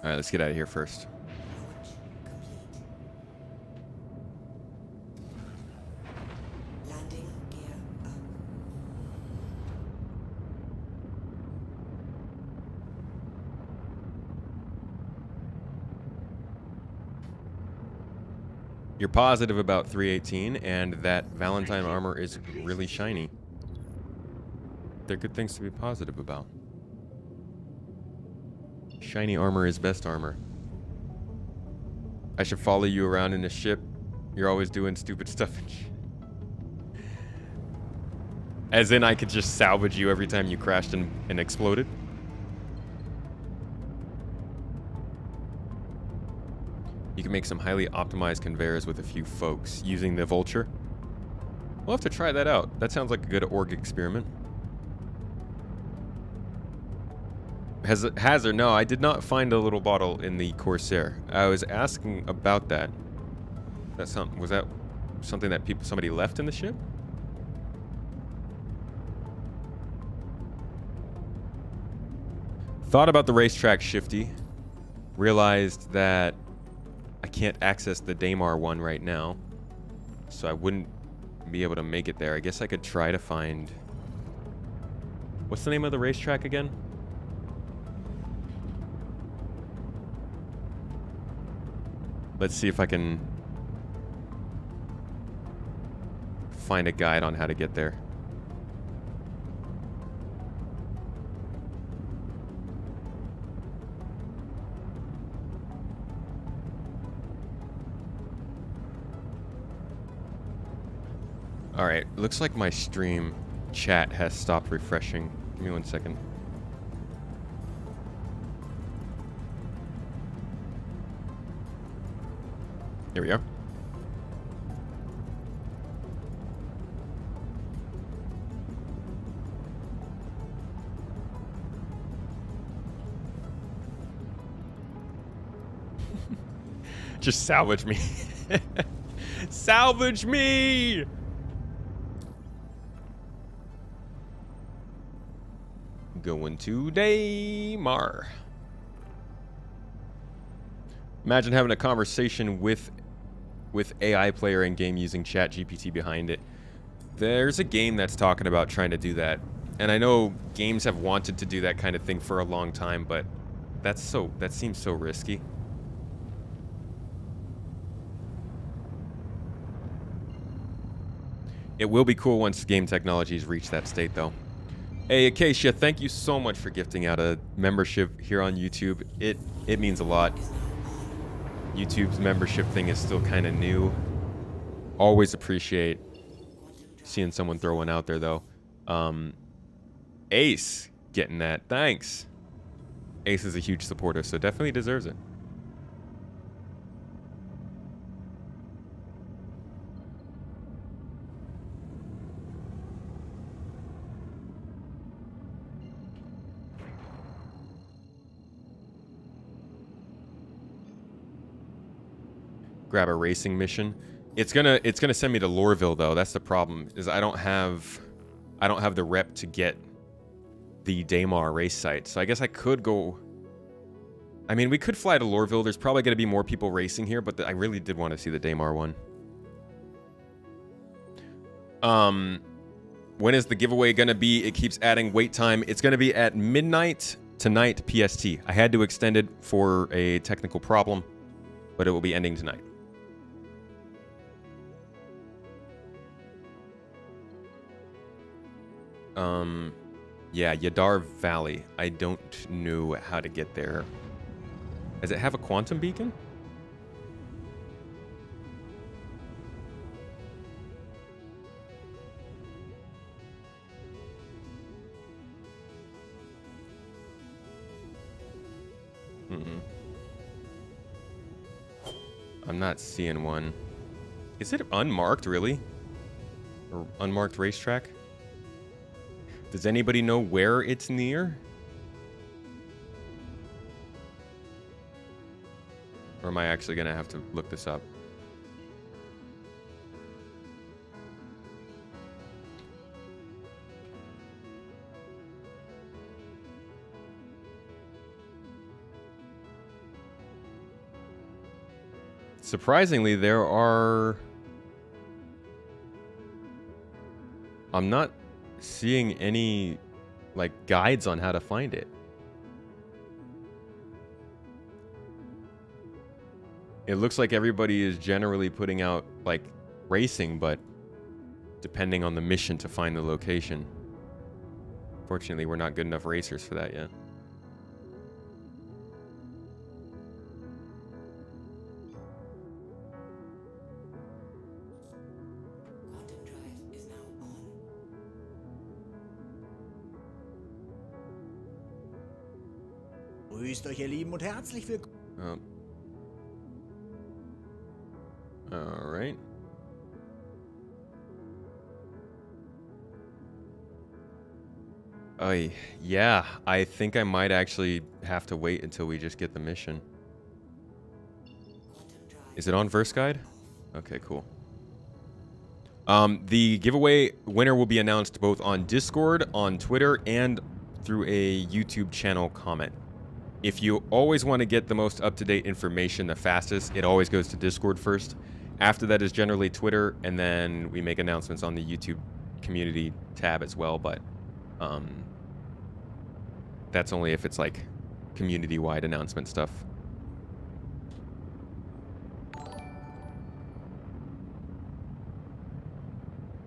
All right, let's get out of here first. Landing gear up. You're positive about 318, and that Valentine armor is really shiny. They're good things to be positive about. Shiny armor is best armor. I should follow you around in a ship. You're always doing stupid stuff. As in, I could just salvage you every time you crashed and exploded. You can make some highly optimized conveyors with a few folks using the vulture. We'll have to try that out. That sounds like a good org experiment. Hazard, no, I did not find a little bottle in the Corsair. I was asking about that. Was that something that somebody left in the ship? Thought about the racetrack shifty. Realized that I can't access the Daymar one right now, so I wouldn't be able to make it there. I guess I could try to find... What's the name of the racetrack again? Let's see if I can find a guide on how to get there. All right, looks like my stream chat has stopped refreshing. Give me 1 second. Here we are. Just salvage me. Salvage me! Going to Daymar. Imagine having a conversation with AI player in game using chat GPT behind it. There's a game that's talking about trying to do that. And I know games have wanted to do that kind of thing for a long time, but that seems so risky. It will be cool once game technologies reach that state though. Hey Acacia, thank you so much for gifting out a membership here on YouTube. It means a lot. YouTube's membership thing is still kind of new. Always appreciate seeing someone throw one out there though. Ace getting that. Thanks. Ace is a huge supporter, so definitely deserves it. Grab a racing mission. It's gonna send me to Lorville though. That's the problem. Is I don't have the rep to get the Daymar race site. So I guess I could go. I mean, we could fly to Lorville. There's probably gonna be more people racing here, but I really did want to see the Daymar one. When is the giveaway gonna be? It keeps adding wait time. It's gonna be at midnight tonight PST. I had to extend it for a technical problem, but it will be ending tonight. Yeah, Yadar Valley. I don't know how to get there. Does it have a quantum beacon? Mm-mm. I'm not seeing one. Is it unmarked, really? Or unmarked racetrack? Does anybody know where it's near? Or am I actually going to have to look this up? Surprisingly, there are... I'm not seeing any, like, guides on how to find it. It looks like everybody is generally putting out, like, racing, but depending on the mission to find the location. Fortunately, we're not good enough racers for that yet. Grüßt euch, ihr Lieben, und herzlich willkommen. All right. Oh, yeah. I think I might actually have to wait until we just get the mission. Is it on Verse Guide? Okay, cool. The giveaway winner will be announced both on Discord, on Twitter, and through a YouTube channel comment. If you always want to get the most up-to-date information the fastest, it always goes to Discord first. After that is generally Twitter, and then we make announcements on the YouTube community tab as well, but that's only if it's like community-wide announcement stuff.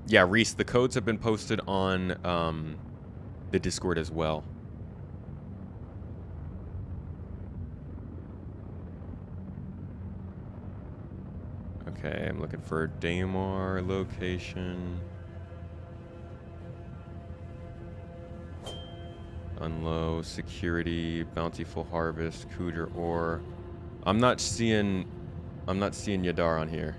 Yeah, Reese, the codes have been posted on the Discord as well. Okay, I'm looking for Daymar location. Unlow, security, bountiful harvest, Cooter ore. I'm not seeing Yadar on here.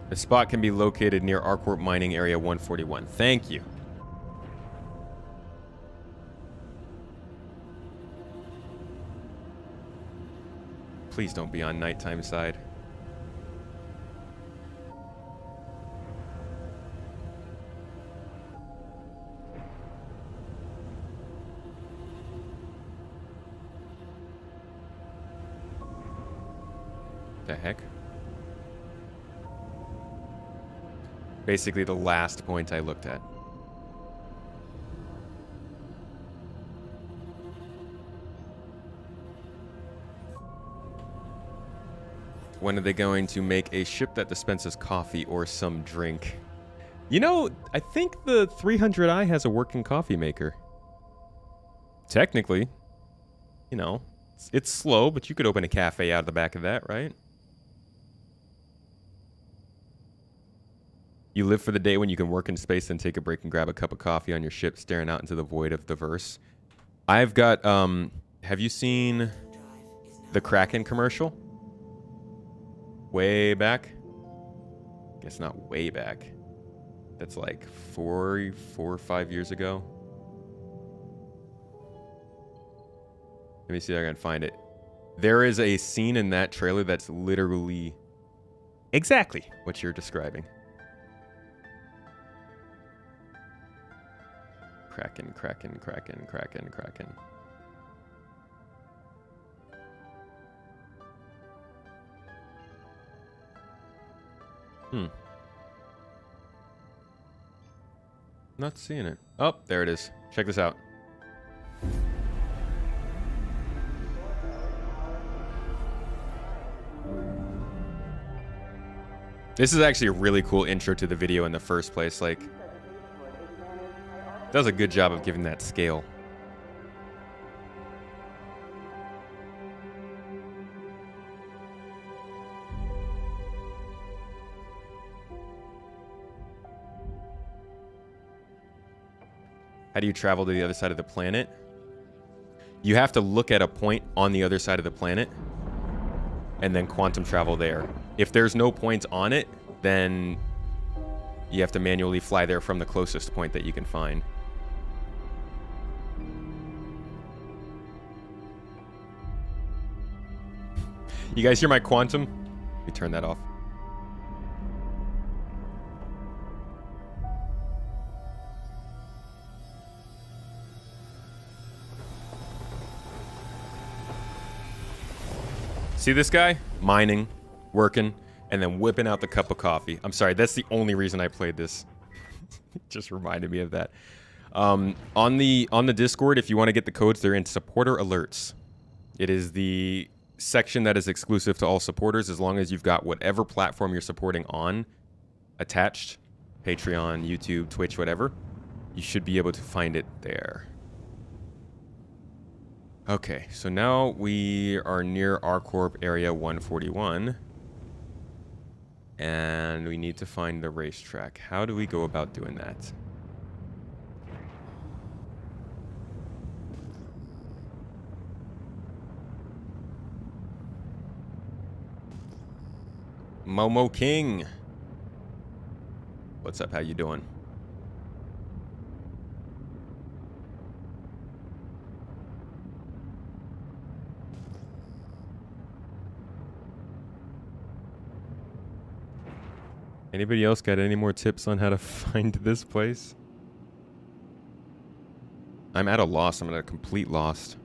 The spot can be located near Arcorp Mining Area 141. Thank you. Please don't be on nighttime side. The heck? Basically the last point I looked at. When are they going to make a ship that dispenses coffee or some drink? You know, I think the 300i has a working coffee maker. Technically. You know, it's slow, but you could open a cafe out of the back of that, right? You live for the day when you can work in space and take a break and grab a cup of coffee on your ship, staring out into the void of the verse. I've got, have you seen the Kraken commercial? Way back? Guess not way back. That's like four or 5 years ago. Let me see if I can find it. There is a scene in that trailer that's literally exactly what you're describing. Kraken, Kraken, Kraken, Kraken, Kraken. Not seeing it. Oh, there it is. Check this out. This is actually a really cool intro to the video in the first place. Like, does a good job of giving that scale. How do you travel to the other side of the planet? You have to look at a point on the other side of the planet and then quantum travel there. If there's no points on it, then you have to manually fly there from the closest point that you can find. You guys hear my quantum? Let me turn that off. See this guy? Mining, working, and then whipping out the cup of coffee. I'm sorry, that's the only reason I played this. Just reminded me of that. On the Discord, if you want to get the codes, they're in supporter alerts. It is the section that is exclusive to all supporters, as long as you've got whatever platform you're supporting on attached. Patreon, YouTube, Twitch, whatever. You should be able to find it there. Okay, so now we are near R-Corp Area 141. And we need to find the racetrack. How do we go about doing that? Momo King. What's up? How you doing? Anybody else got any more tips on how to find this place? I'm at a loss. I'm at a complete loss.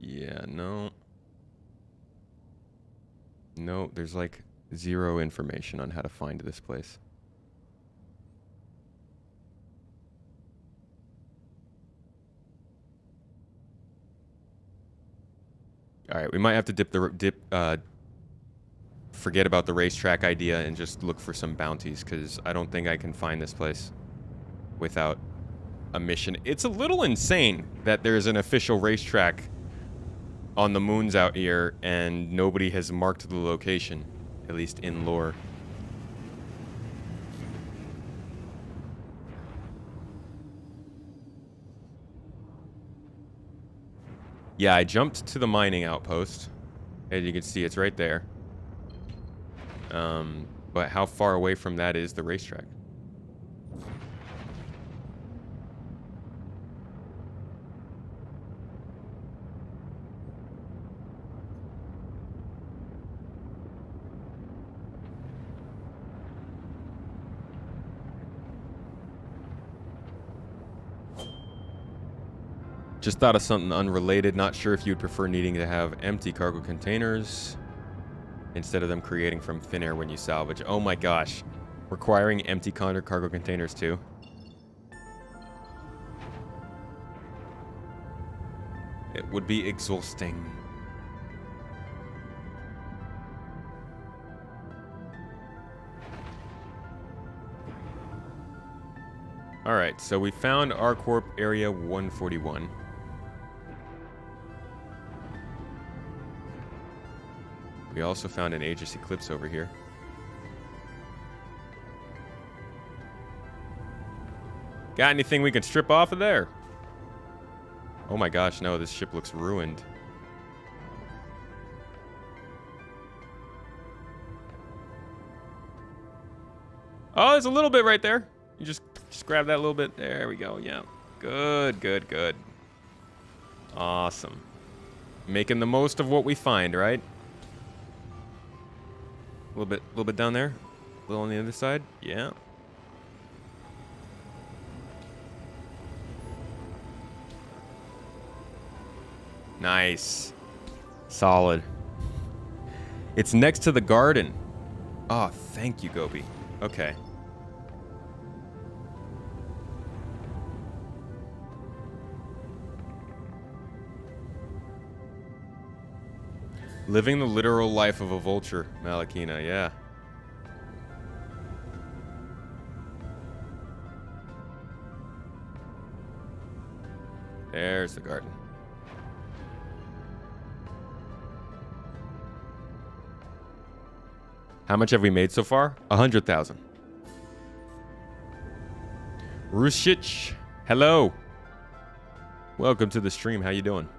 Yeah, no. No, there's like zero information on how to find this place. All right, we might have to forget about the racetrack idea and just look for some bounties, because I don't think I can find this place without a mission. It's a little insane that there's an official racetrack on the moons out here and nobody has marked the location, at least in lore. Yeah, I jumped to the mining outpost. As you can see, it's right there. But how far away from that is the racetrack? Just thought of something unrelated. Not sure if you'd prefer needing to have empty cargo containers instead of them creating from thin air when you salvage. Oh my gosh. Requiring empty cargo containers too. It would be exhausting. Alright, so we found R-Corp Area 141. We also found an Aegis Eclipse over here. Got anything we can strip off of there? Oh my gosh, no, this ship looks ruined. Oh, there's a little bit right there. You just grab that little bit. There we go, yeah. Good, good, good. Awesome. Making the most of what we find, right? A little bit down there. A little on the other side. Yeah. Nice. Solid. It's next to the garden. Oh, thank you, Gobi. Okay. Living the literal life of a vulture, Malakina, yeah. There's the garden. How much have we made so far? 100,000. Rushich, hello. Welcome to the stream. How you doing?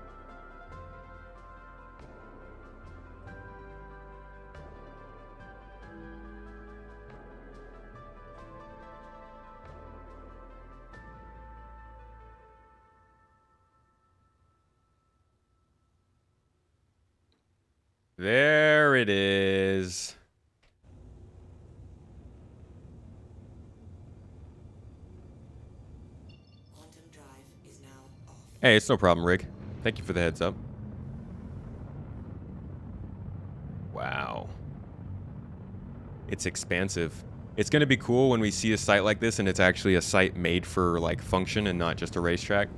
There it is. Hey, it's no problem, Rick. Thank you for the heads up. Wow. It's expansive. It's going to be cool when we see a site like this and it's actually a site made for, like, function and not just a racetrack.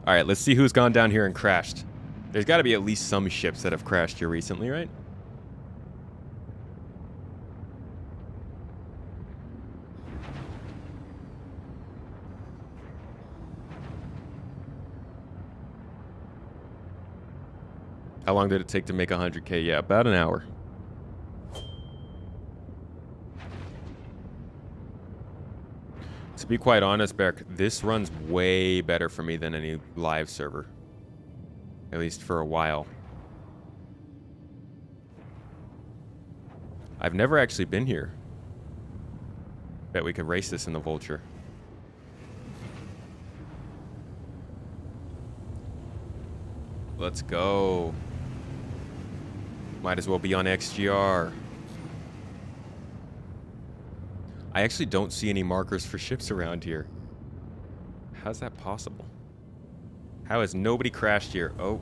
Alright, let's see who's gone down here and crashed. There's got to be at least some ships that have crashed here recently, right? How long did it take to make 100K? Yeah, about an hour. To be quite honest, Beck, this runs way better for me than any live server. At least for a while. I've never actually been here. Bet we could race this in the Vulture. Let's go. Might as well be on XGR. I actually don't see any markers for ships around here. How's that possible? How has nobody crashed here? Oh.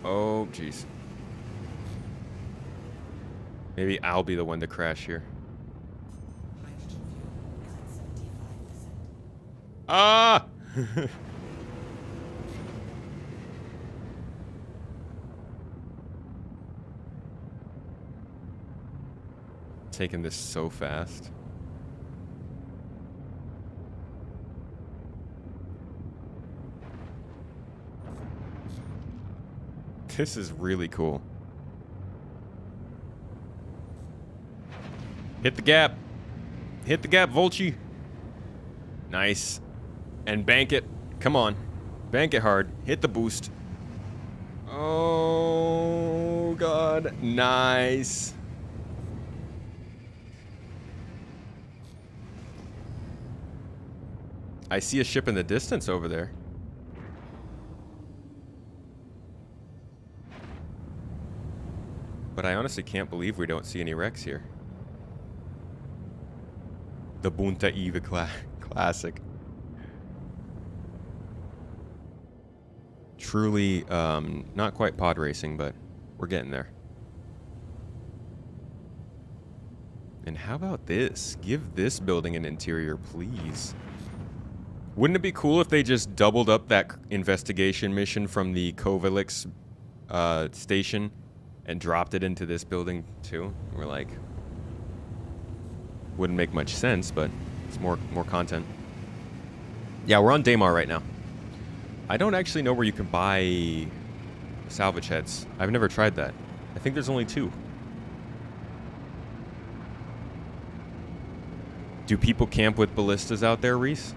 Oh, jeez. Maybe I'll be the one to crash here. Ah! Taking this so fast. This is really cool. Hit the gap. Hit the gap, Volchi. Nice. And bank it. Come on. Bank it hard. Hit the boost. Oh, God. Nice. I see a ship in the distance over there. But I honestly can't believe we don't see any wrecks here. The Bunta Eva Classic. Truly, not quite pod racing, but we're getting there. And how about this? Give this building an interior, please. Wouldn't it be cool if they just doubled up that investigation mission from the Kovalix station and dropped it into this building too? We're like, wouldn't make much sense, but it's more content. Yeah, we're on Daymar right now. I don't actually know where you can buy salvage heads. I've never tried that. I think there's only 2. Do people camp with ballistas out there, Reese?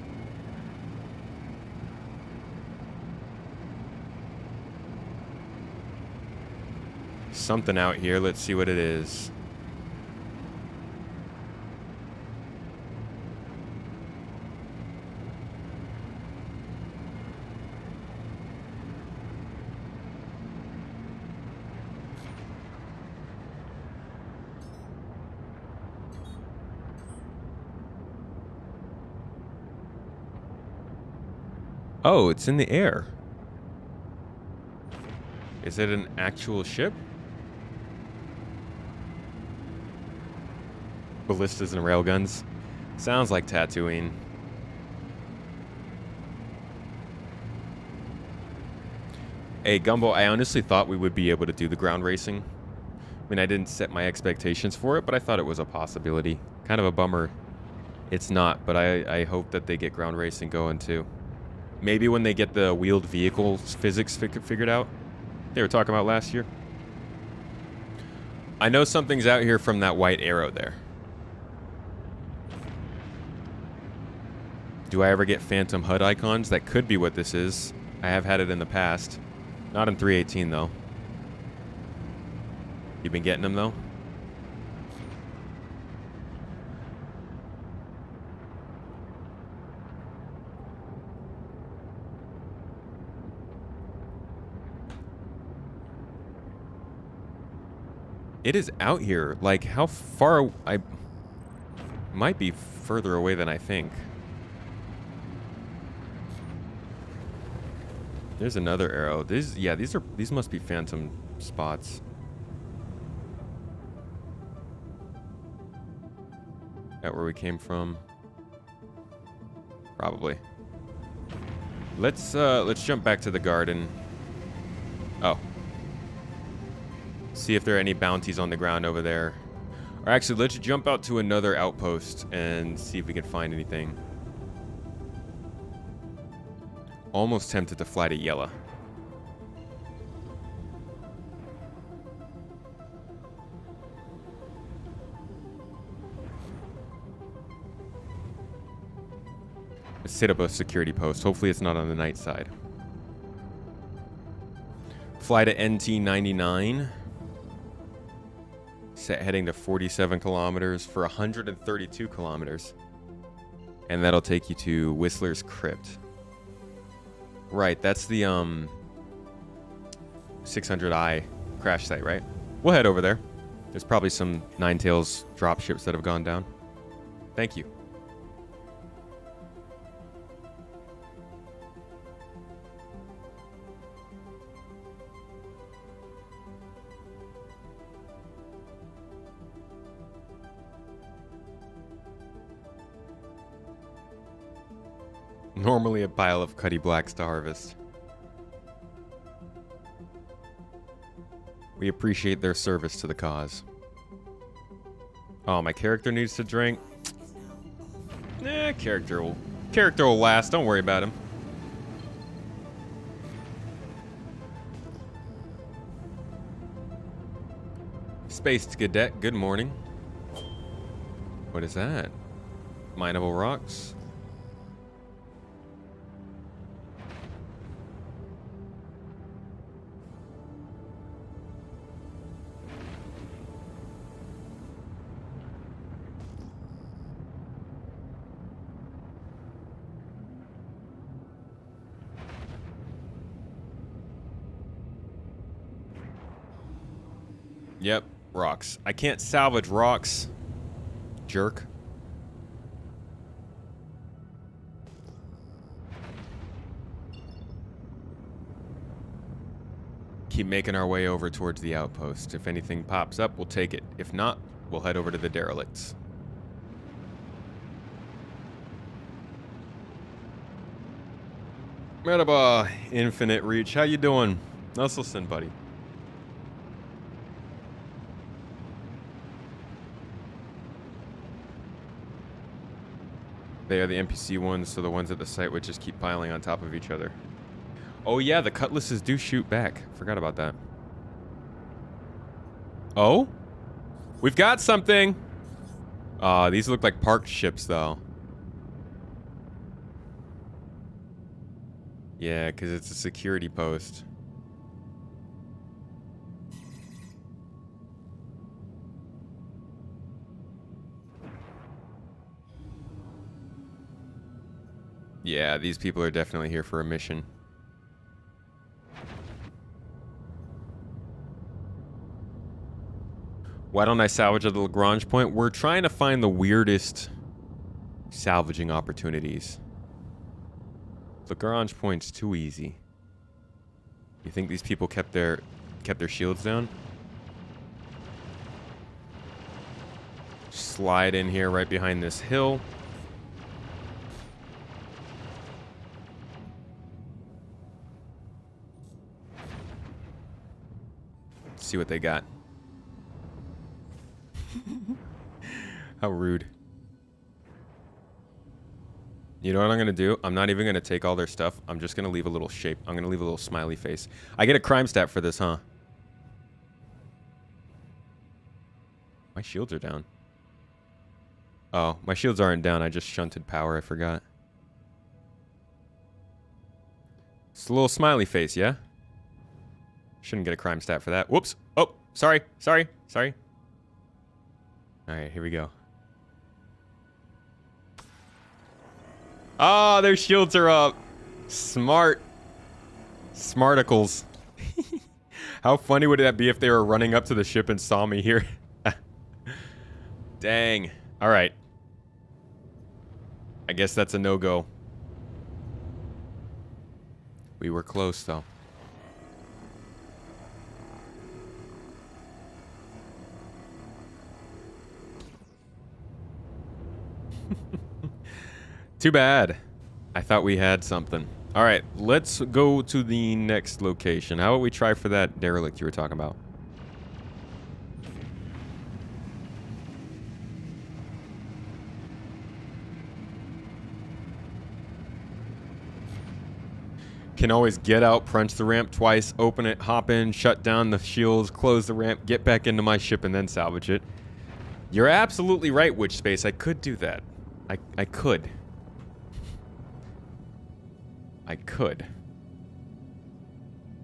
Something out here. Let's see what it is. Oh, it's in the air. Is it an actual ship? Ballistas and railguns. Sounds like Tatooine. Hey, Gumbo, I honestly thought we would be able to do the ground racing. I mean, I didn't set my expectations for it, but I thought it was a possibility. Kind of a bummer it's not, but I hope that they get ground racing going too. Maybe when they get the wheeled vehicles physics figured out. They were talking about last year. I know something's out here from that white arrow there. Do I ever get phantom HUD icons? That could be what this is. I have had it in the past. Not in 3.18 though. You been getting them though? It is out here. Like, how far? I might be further away than I think. There's another arrow. These must be phantom spots. That where we came from? Probably. Let's jump back to the garden. Oh. See if there are any bounties on the ground over there. Or actually, let's jump out to another outpost and see if we can find anything. Almost tempted to fly to Yella. Let's set up a security post. Hopefully it's not on the night side. Fly to NT99. Set heading to 47 kilometers for 132 kilometers. And that'll take you to Whistler's Crypt. Right, that's the 600i crash site, right? We'll head over there. There's probably some Ninetales dropships that have gone down. Thank you. Normally a pile of Cuddy Blacks to harvest. We appreciate their service to the cause. Oh, my character needs to drink. Character will last. Don't worry about him. Spaced Cadet, good morning. What is that? Mineable rocks. Yep, rocks. I can't salvage rocks. Jerk. Keep making our way over towards the outpost. If anything pops up, we'll take it. If not, we'll head over to the derelicts. Merhaba, Infinite Reach. How you doing? Nasılsın, buddy? They are the NPC ones, so the ones at the site would just keep piling on top of each other. Oh yeah, the cutlasses do shoot back. Forgot about that. Oh? We've got something! These look like parked ships, though. Yeah, because it's a security post. Yeah, these people are definitely here for a mission. Why don't I salvage at the Lagrange point? We're trying to find the weirdest salvaging opportunities. Lagrange point's too easy. You think these people kept their shields down? Slide in here right behind this hill. See what they got. How rude. You know what I'm going to do? I'm not even going to take all their stuff. I'm just going to leave a little shape. I'm going to leave a little smiley face. I get a crime stat for this, huh? My shields are down. Oh, my shields aren't down. I just shunted power. I forgot. It's a little smiley face, yeah? Shouldn't get a crime stat for that. Whoops. Oh, sorry. Sorry. Sorry. All right, here we go. Ah, their shields are up. Smart. Smarticles. How funny would that be if they were running up to the ship and saw me here? Dang. All right. I guess that's a no-go. We were close, though. Too bad. I thought we had something. All right, let's go to the next location. How about we try for that derelict you were talking about? Can always get out, punch the ramp twice, open it, hop in, shut down the shields, close the ramp, get back into my ship, and then salvage it. You're absolutely right, Witch Space. I could do that. I could. I could.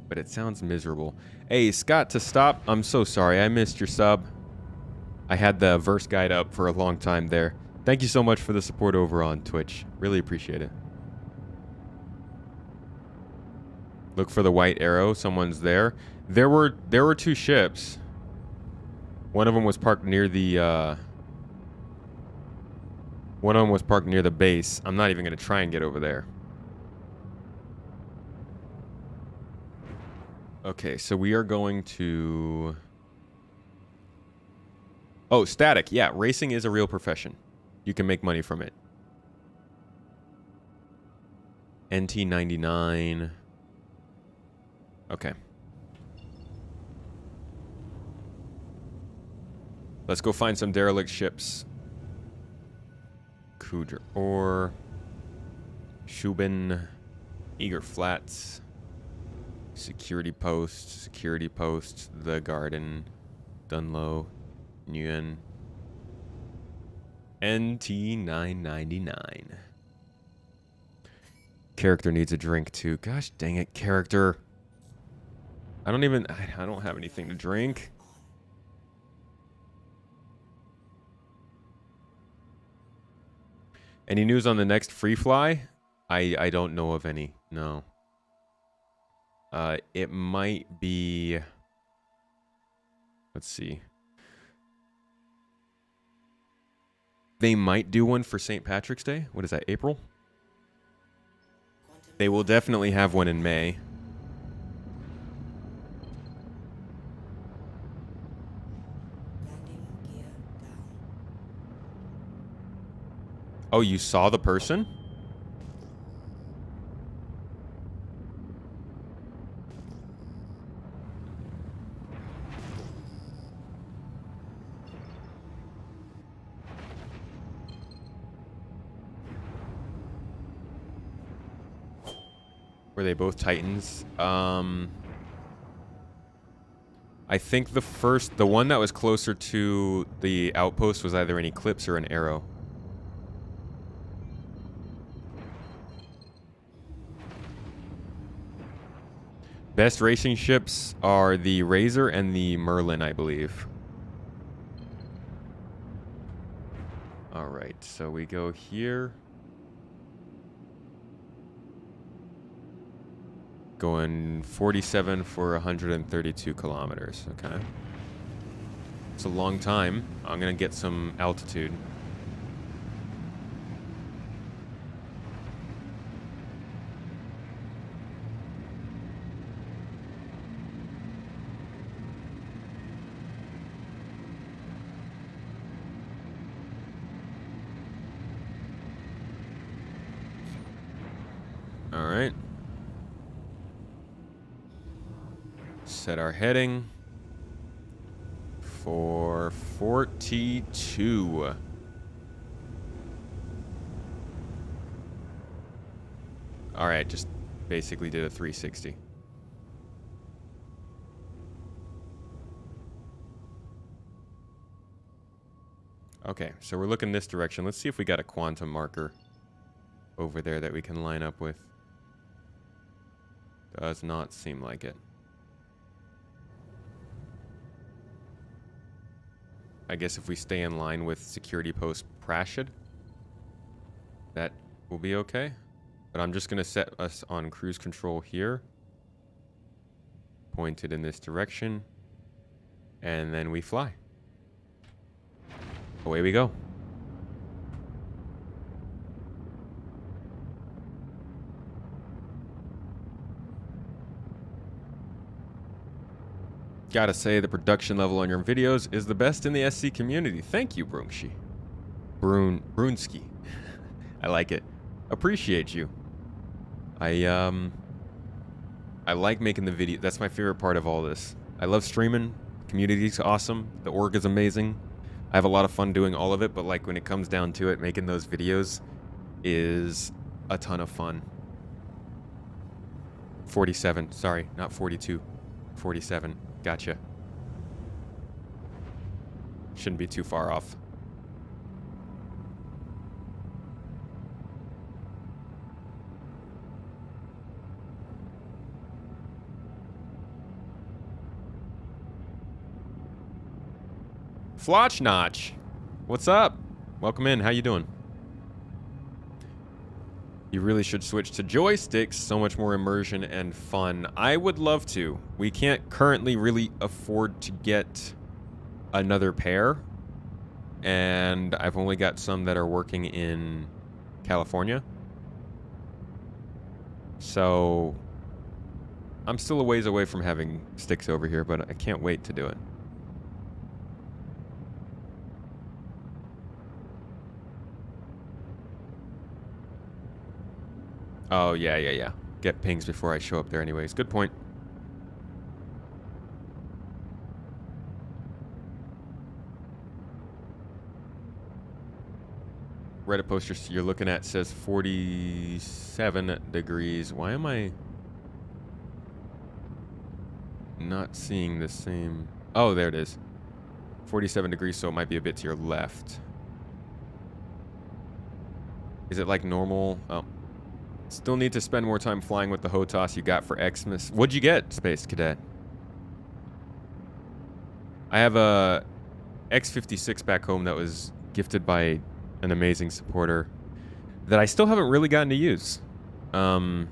But it sounds miserable. Hey, Scott, to stop. I'm so sorry. I missed your sub. I had the verse guide up for a long time there. Thank you so much for the support over on Twitch. Really appreciate it. Look for the white arrow. Someone's there. There were two ships. One of them was parked near the one of them was parked near the base. I'm not even going to try and get over there. Okay, so we are going to... Oh, static. Yeah, racing is a real profession. You can make money from it. NT99. Okay. Let's go find some derelict ships. Kudra Ore. Shubin. Eager Flats. Security Post. Security Post. The Garden. Dunlow. Nguyen. NT999. Character needs a drink too. Gosh dang it, character. I don't have anything to drink. Any news on the next free fly? I don't know of any. No. It might be... Let's see. They might do one for St. Patrick's Day. What is that, April? They will definitely have one in May. Oh, you saw the person? Were they both Titans? I think the one that was closer to the outpost was either an Eclipse or an Arrow. Best racing ships are the Razor and the Merlin, I believe. All right, so we go here. Going 47 for 132 kilometers. Okay. It's a long time. I'm going to get some altitude. All right. Set our heading. for 42. All right, just basically did a 360. Okay, so we're looking this direction. Let's see if we got a quantum marker over there that we can line up with. Does not seem like it. I guess if we stay in line with security post Prashid, that will be okay. But I'm just going to set us on cruise control here. Pointed in this direction. And then we fly. Away we go. Gotta say, the production level on your videos is the best in the SC community. Thank you, Brunski. Brunski. I like it. Appreciate you. I like making the video. That's my favorite part of all this. I love streaming. Community's awesome. The org is amazing. I have a lot of fun doing all of it, but like when it comes down to it, making those videos is a ton of fun. 47. Sorry, not 42. 47. Gotcha. Shouldn't be too far off. Flotch Notch, what's up? Welcome in. How you doing? You really should switch to joysticks. So much more immersion and fun. I would love to. We can't currently really afford to get another pair. And I've only got some that are working in California. So I'm still a ways away from having sticks over here, but I can't wait to do it. Oh, yeah. Get pings before I show up there anyways. Good point. Reddit poster you're looking at says 47 degrees. Why am I not seeing the same? Oh, there it is. 47 degrees, so it might be a bit to your left. Is it like normal? Oh. Still need to spend more time flying with the HOTAS you got for Xmas. What'd you get, Space Cadet? I have a X56 back home that was gifted by an amazing supporter that I still haven't really gotten to use. Even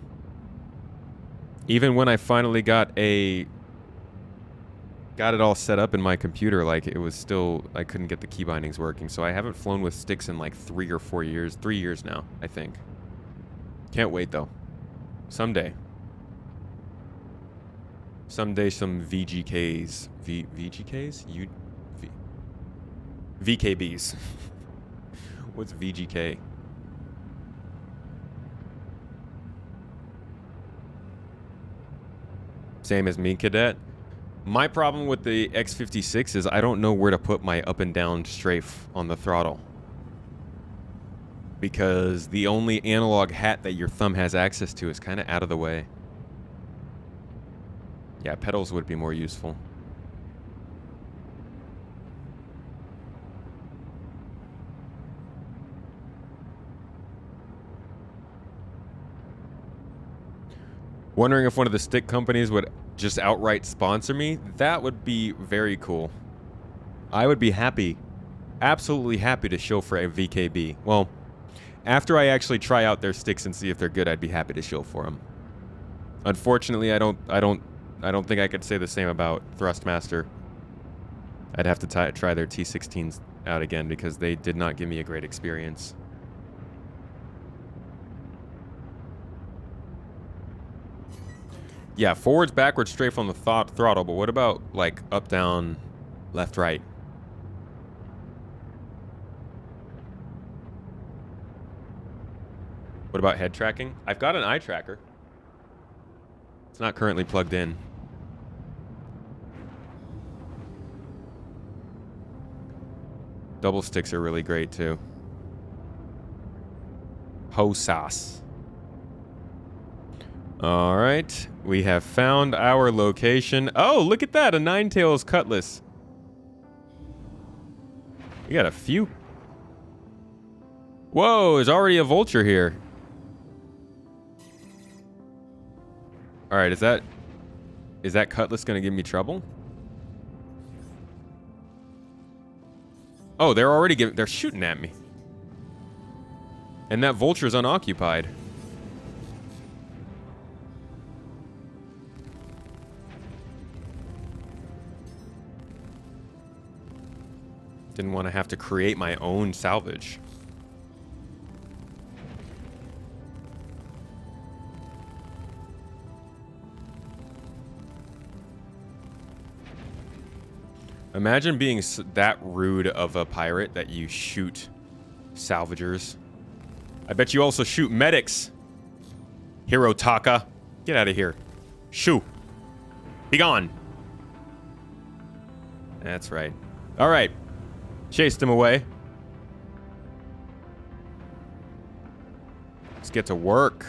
when I finally got it all set up in my computer, like it was still, I couldn't get the key bindings working. So I haven't flown with sticks in like 3 or 4 years. 3 years now, I think. Can't wait though. Someday. Someday some VGKs. VGKs? VKBs. What's VGK? Same as me, Cadet. My problem with the X56 is I don't know where to put my up and down strafe on the throttle. Because the only analog hat that your thumb has access to is kind of out of the way. Yeah, pedals would be more useful. Wondering if one of the stick companies would just outright sponsor me? That would be very cool. I would be happy, absolutely happy to show for a VKB. Well, after I actually try out their sticks and see if they're good, I'd be happy to show for them. Unfortunately, I don't think I could say the same about Thrustmaster. I'd have to try their T16s out again because they did not give me a great experience. Yeah, forwards, backwards, strafe on the throttle, but what about like up, down, left, right? What about head tracking? I've got an eye tracker. It's not currently plugged in. Double sticks are really great too. Ho sauce. All right, we have found our location. Oh, look at that, a nine-tails cutlass. We got a few. Whoa, there's already a vulture here. All right, is that cutlass gonna give me trouble? Oh, they're shooting at me. And that vulture's unoccupied. Didn't want to have to create my own salvage. Imagine being that rude of a pirate that you shoot salvagers. I bet you also shoot medics. Hirotaka. Get out of here. Shoo. Be gone. That's right. All right. Chased him away. Let's get to work.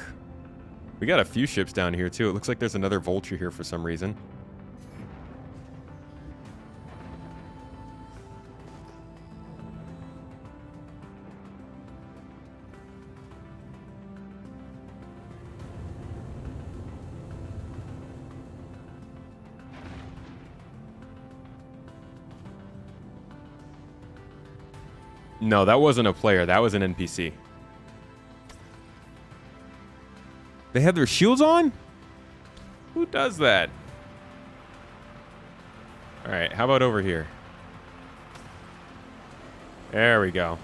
We got a few ships down here too. It looks like there's another vulture here for some reason. No, that wasn't a player. That was an NPC. They have their shields on? Who does that? All right, how about over here? There we go.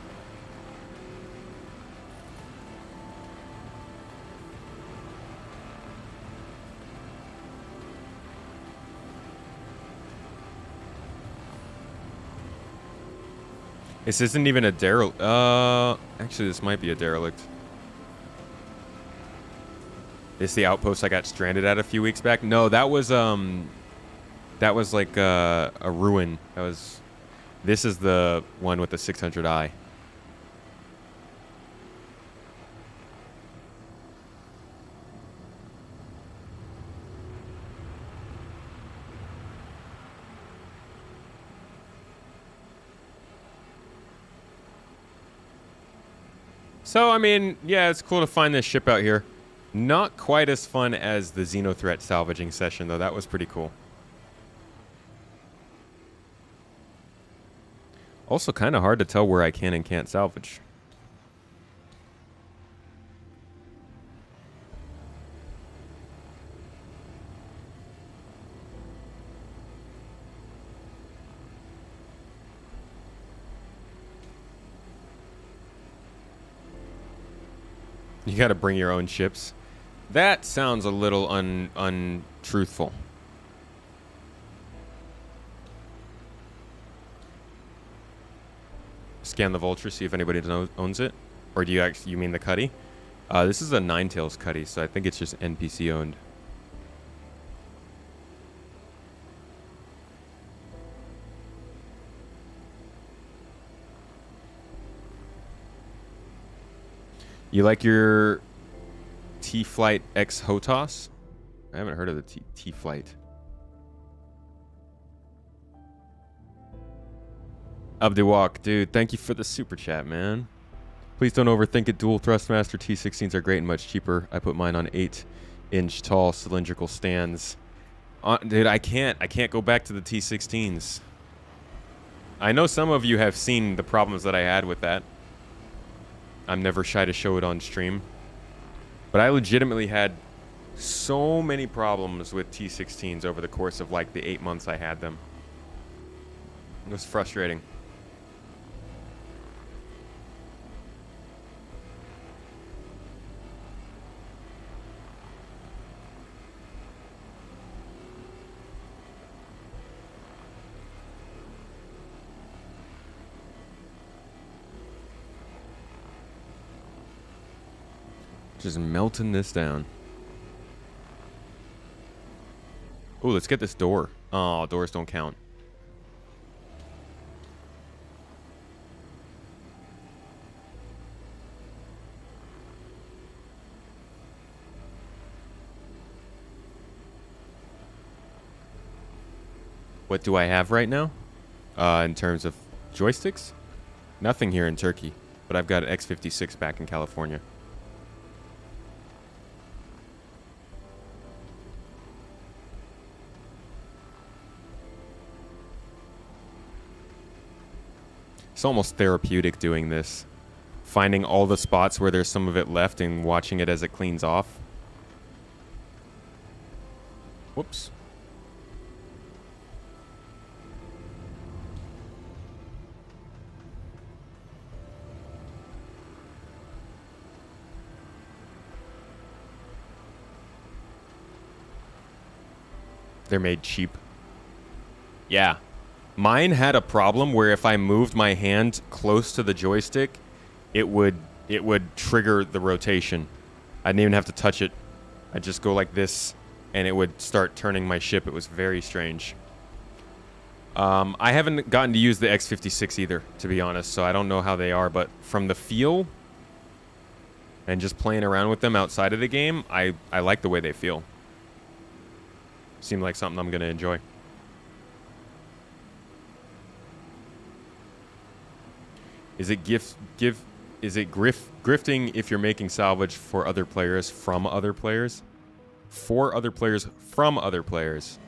This isn't even a derelict. Actually, this might be a derelict. This the outpost I got stranded at a few weeks back? No, that was like a ruin. This is the one with the 600i. So, I mean, yeah, it's cool to find this ship out here. Not quite as fun as the Xenothreat salvaging session, though. That was pretty cool. Also, kind of hard to tell where I can and can't salvage. You gotta bring your own ships. That sounds a little untruthful. Scan the vulture, see if anybody owns it. Or do you mean the cutty? This is a nine-tails cutty, so I think it's just NPC owned. You like your T-Flight X HOTAS? I haven't heard of the T-Flight. Abdiwak, dude, thank you for the super chat, man. Please don't overthink it. Dual Thrustmaster T16s are great and much cheaper. I put mine on 8-inch tall cylindrical stands. Dude, I can't go back to the T16s. I know some of you have seen the problems that I had with that. I'm never shy to show it on stream. But I legitimately had so many problems with T16s over the course of like the 8 months I had them. It was frustrating. Just melting this down. Oh, let's get this door. Oh, doors don't count. What do I have right now? In terms of joysticks? Nothing here in Turkey, but I've got an X56 back in California. It's almost therapeutic doing this. Finding all the spots where there's some of it left and watching it as it cleans off. Whoops. They're made cheap. Yeah. Mine had a problem where if I moved my hand close to the joystick, it would trigger the rotation. I didn't even have to touch it. I'd just go like this, and it would start turning my ship. It was very strange. I haven't gotten to use the X56 either, to be honest, so I don't know how they are, but from the feel and just playing around with them outside of the game, I like the way they feel. Seem like something I'm going to enjoy. Is it grifting if you're making salvage for other players from other players? For other players from other players.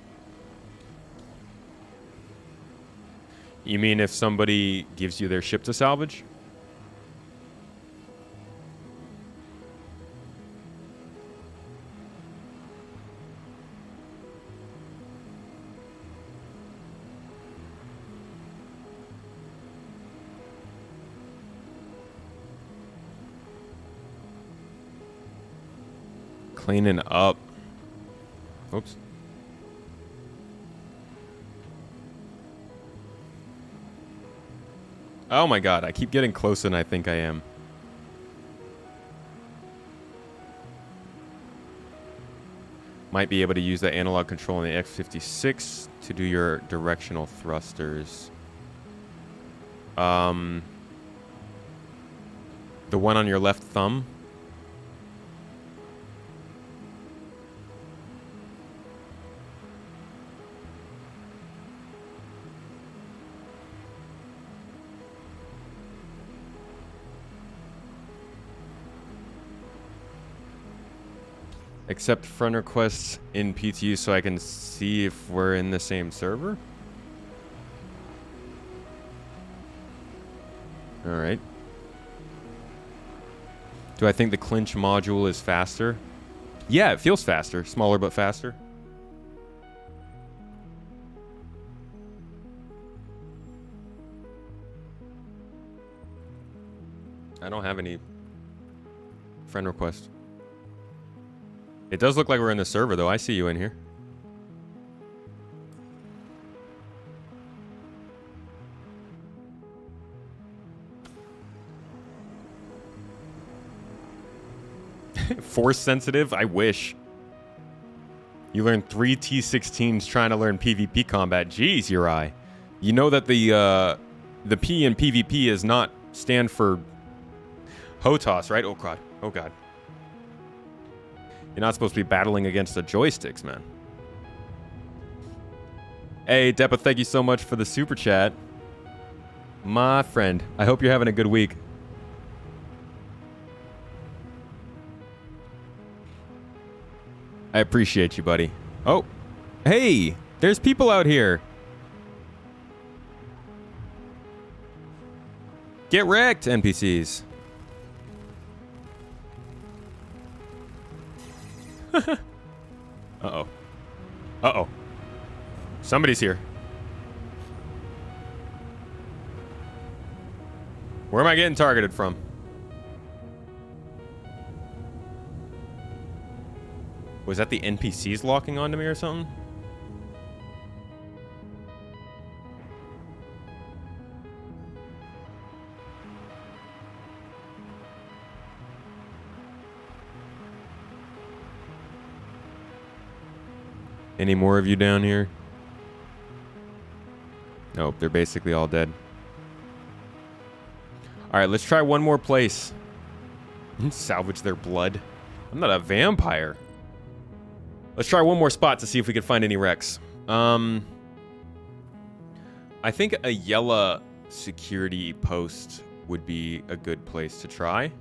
You mean if somebody gives you their ship to salvage? Cleaning up. Oops. Oh my god, I keep getting closer than I think I am. Might be able to use the analog control in the X56 to do your directional thrusters. The one on your left thumb. Accept friend requests in PTU so I can see if we're in the same server. Alright. Do I think the clinch module is faster? Yeah, it feels faster. Smaller but faster. I don't have any friend requests. It does look like we're in the server, though. I see you in here. Force sensitive? I wish. You learned 3 T16s trying to learn PvP combat. Jeez, Uri. You know that the P in PvP is not stand for HOTAS, right? Oh, God. Oh, God. You're not supposed to be battling against the joysticks, man. Hey, Depa, thank you so much for the super chat. My friend, I hope you're having a good week. I appreciate you, buddy. Oh, hey, there's people out here. Get wrecked, NPCs. Uh-oh. Uh-oh. Somebody's here. Where am I getting targeted from? Was that the NPCs locking onto me or something? Any more of you down here? Nope, they're basically all dead. All right, let's try one more place. Salvage their blood. I'm not a vampire. Let's try one more spot to see if we can find any wrecks. I think a Yella security post would be a good place to try.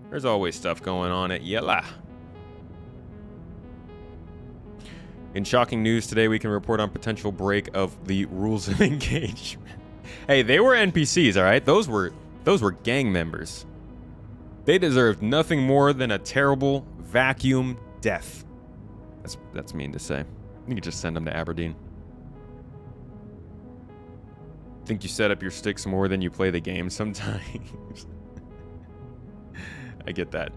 There's always stuff going on at Yella. In shocking news today, we can report on potential break of the rules of engagement. Hey, they were NPCs, all right? Those were gang members. They deserved nothing more than a terrible vacuum death. That's mean to say. You could just send them to Aberdeen. Think you set up your sticks more than you play the game sometimes. I get that.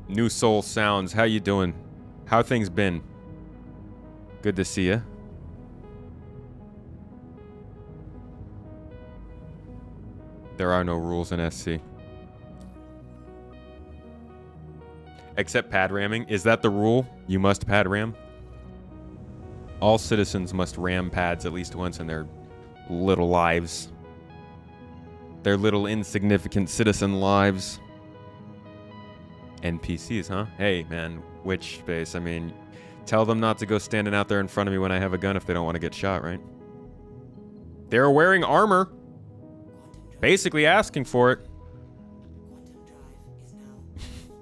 New Soul Sounds, how you doing? How things been? Good to see you. There are no rules in SC. Except pad ramming. Is that the rule? You must pad ram? All citizens must ram pads at least once in their little lives. Their little insignificant citizen lives. NPCs, huh? Hey, man, which space? I mean, tell them not to go standing out there in front of me when I have a gun if they don't want to get shot, right? They're wearing armor. Basically asking for it.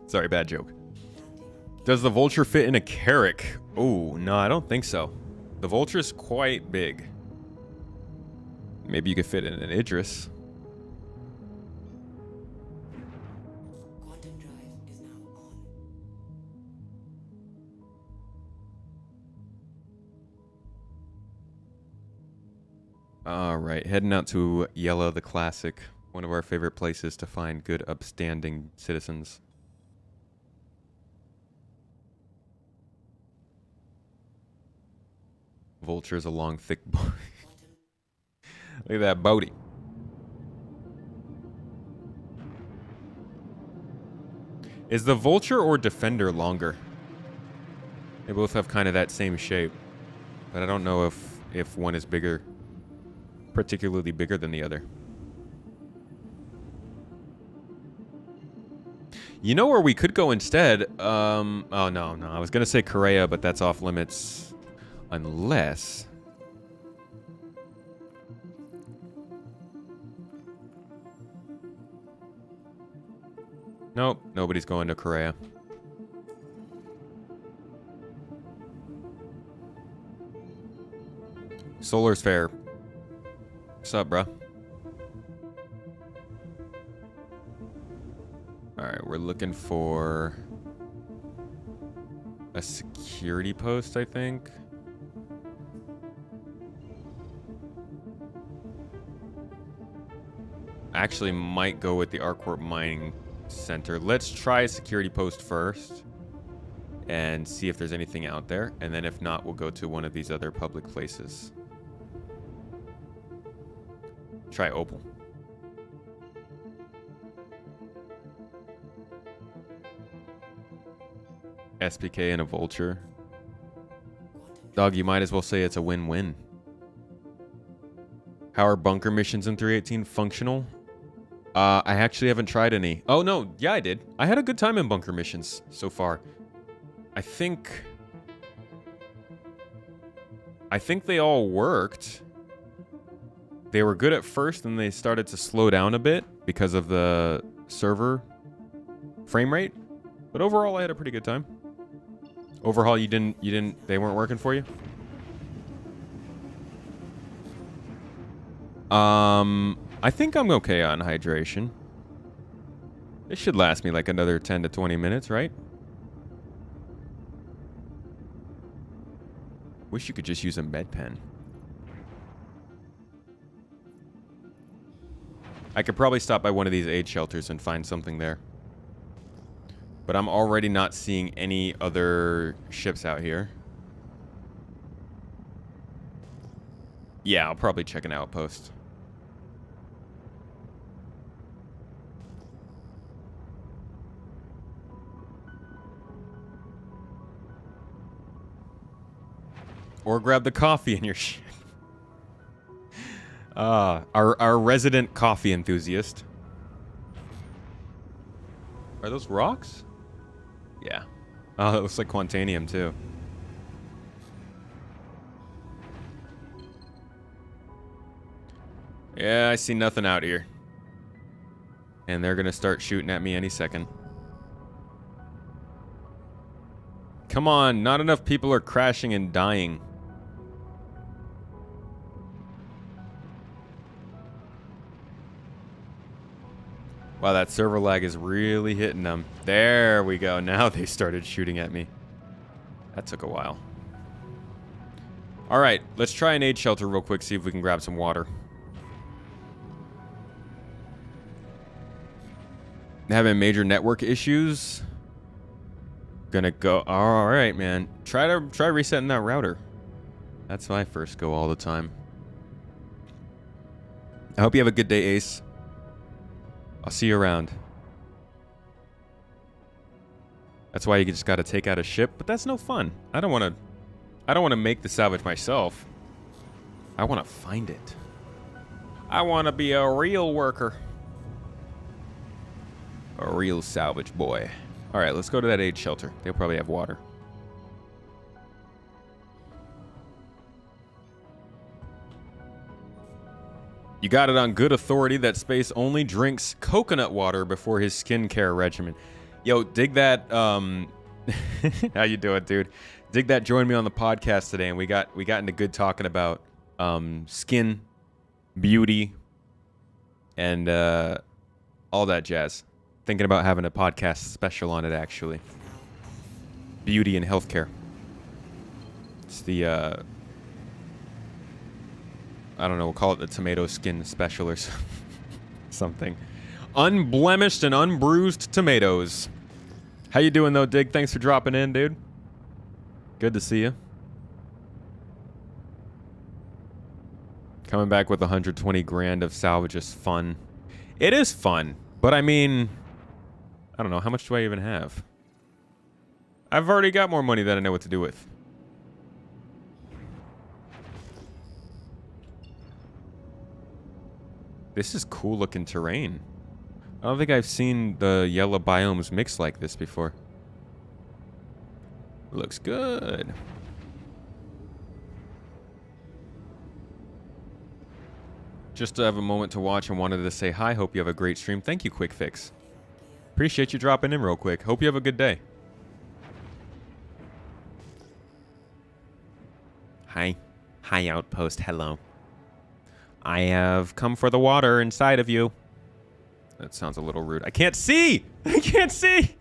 Sorry, bad joke. Does the vulture fit in a Carrack? Oh, no, I don't think so. The vulture's quite big. Maybe you could fit in an Idris. All right, heading out to Yella the Classic, one of our favorite places to find good, upstanding citizens. Vulture's a long, thick boy. Look at that boaty. Is the Vulture or Defender longer? They both have kind of that same shape, but I don't know if one is bigger. Particularly bigger than the other. You know where we could go instead? Oh, no. I was going to say Korea, but that's off limits. Unless... Nope, nobody's going to Korea. Solar's fair. What's up, bro? Alright, we're looking for a security post, I think. Actually, might go with the Arcorp Mining Center. Let's try a security post first and see if there's anything out there. And then if not, we'll go to one of these other public places. Try Opal. SPK and a Vulture. Dog, you might as well say it's a win-win. How are bunker missions in 318 functional? I actually haven't tried any. Oh, no. Yeah, I did. I had a good time in bunker missions so far. I think they all worked. They were good at first, and they started to slow down a bit because of the server frame rate. But overall, I had a pretty good time. Overhaul, they weren't working for you? I think I'm okay on hydration. This should last me like another 10 to 20 minutes, right? Wish you could just use a med pen. I could probably stop by one of these aid shelters and find something there. But I'm already not seeing any other ships out here. Yeah, I'll probably check an outpost. Or grab the coffee in your ship. Our resident coffee enthusiast. Are those rocks? Yeah. Oh, it looks like Quantanium too. Yeah, I see nothing out here. And they're gonna start shooting at me any second. Come on, not enough people are crashing and dying. Wow, that server lag is really hitting them. There we go. Now they started shooting at me. That took a while. All right, let's try an aid shelter real quick, see if we can grab some water. Having major network issues. Gonna go. All right, man. Try resetting that router. That's my first go all the time. I hope you have a good day, Ace. I'll see you around. That's why you just gotta take out a ship, but that's no fun. I don't wanna make the salvage myself. I wanna find it. I wanna be a real worker. A real salvage boy. Alright, let's go to that aid shelter. They'll probably have water. You got it on good authority that Space only drinks coconut water before his skincare regimen. Yo, dig that, how you doing, dude? Dig that joined me on the podcast today, and we got into good talking about skin, beauty, and all that jazz. Thinking about having a podcast special on it, actually. Beauty and healthcare. It's the I don't know, we'll call it the tomato skin special or something. Unblemished and unbruised tomatoes. How you doing, though, Dig? Thanks for dropping in, dude. Good to see you. Coming back with 120 grand of salvage is fun. It is fun, but I mean, I don't know, how much do I even have? I've already got more money than I know what to do with. This is cool looking terrain. I don't think I've seen the yellow biomes mixed like this before. Looks good. Just to have a moment to watch and wanted to say hi. Hope you have a great stream. Thank you, Quick Fix. Appreciate you dropping in real quick. Hope you have a good day. Hi. Hi, Outpost. Hello. I have come for the water inside of you. That sounds a little rude. I can't see! I can't see!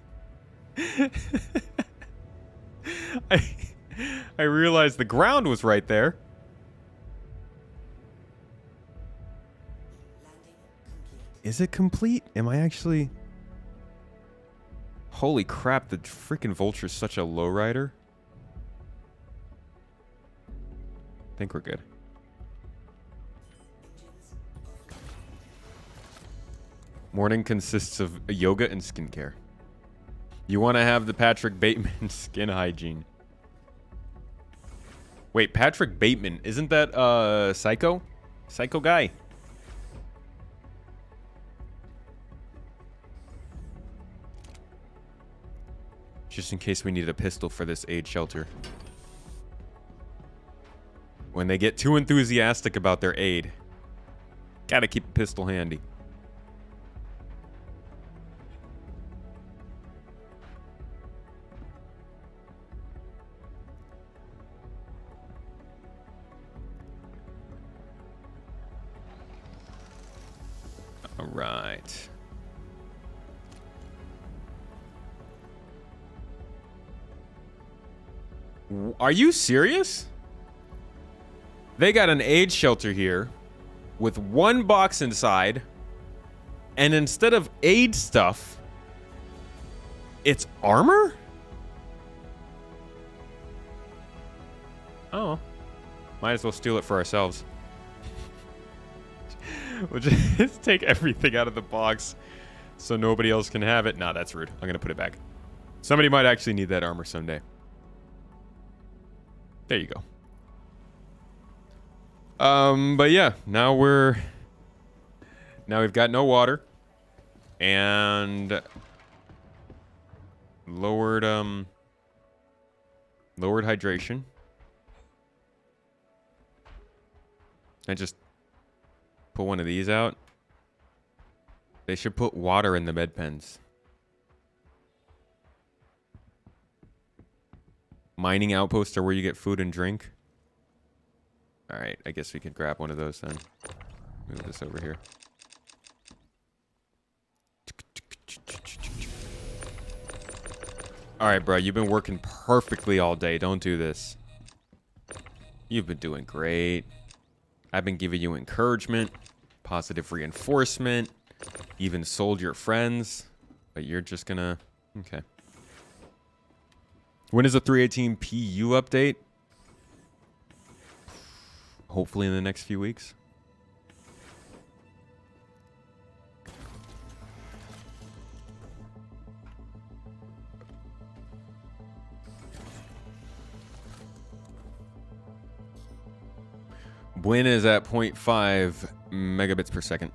I realized the ground was right there. Is it complete? Am I actually... Holy crap, the freaking Vulture's such a lowrider. I think we're good. Morning consists of yoga and skincare. You want to have the Patrick Bateman skin hygiene. Wait, Patrick Bateman, isn't that Psycho? Psycho guy. Just in case we need a pistol for this aid shelter. When they get too enthusiastic about their aid, gotta keep a pistol handy. All right. Are you serious? They got an aid shelter here with one box inside, and instead of aid stuff, it's armor? Oh. Might as well steal it for ourselves. We'll just take everything out of the box so nobody else can have it. Nah, that's rude. I'm going to put it back. Somebody might actually need that armor someday. There you go. But yeah, now we've got no water and lowered hydration. I just put one of these out. They should put water in the med pens. Mining outposts are where you get food and drink. All right, I guess we could grab one of those then. Move this over here. All right, bro, you've been working perfectly all day. Don't do this. You've been doing great. I've been giving you encouragement, positive reinforcement, even sold your friends, but you're just gonna... Okay. When is the 318 PU update? Hopefully in the next few weeks. Win is at 0.5 megabits per second.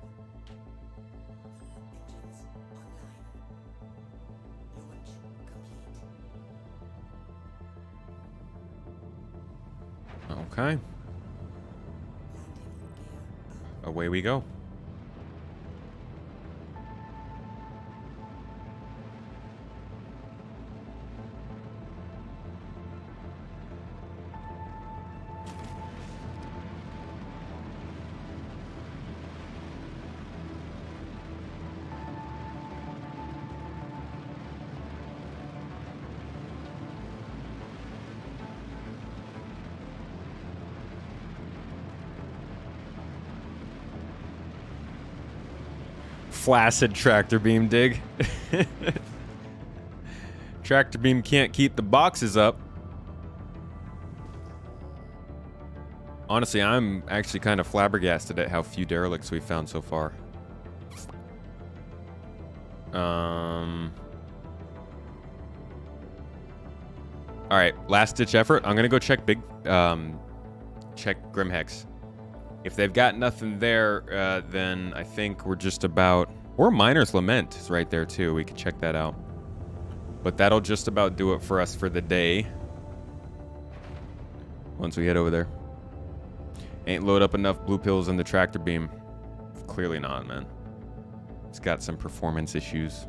Okay. Away we go. Flaccid tractor beam dig. Tractor beam can't keep the boxes up. Honestly, I'm actually kind of flabbergasted at how few derelicts we've found so far. All right, last ditch effort. I'm gonna go check check Grimhex. If they've got nothing there, then I think we're just about... Or Miner's Lament is right there, too. We could check that out. But that'll just about do it for us for the day. Once we head over there. Ain't load up enough blue pills in the tractor beam. Clearly not, man. It's got some performance issues.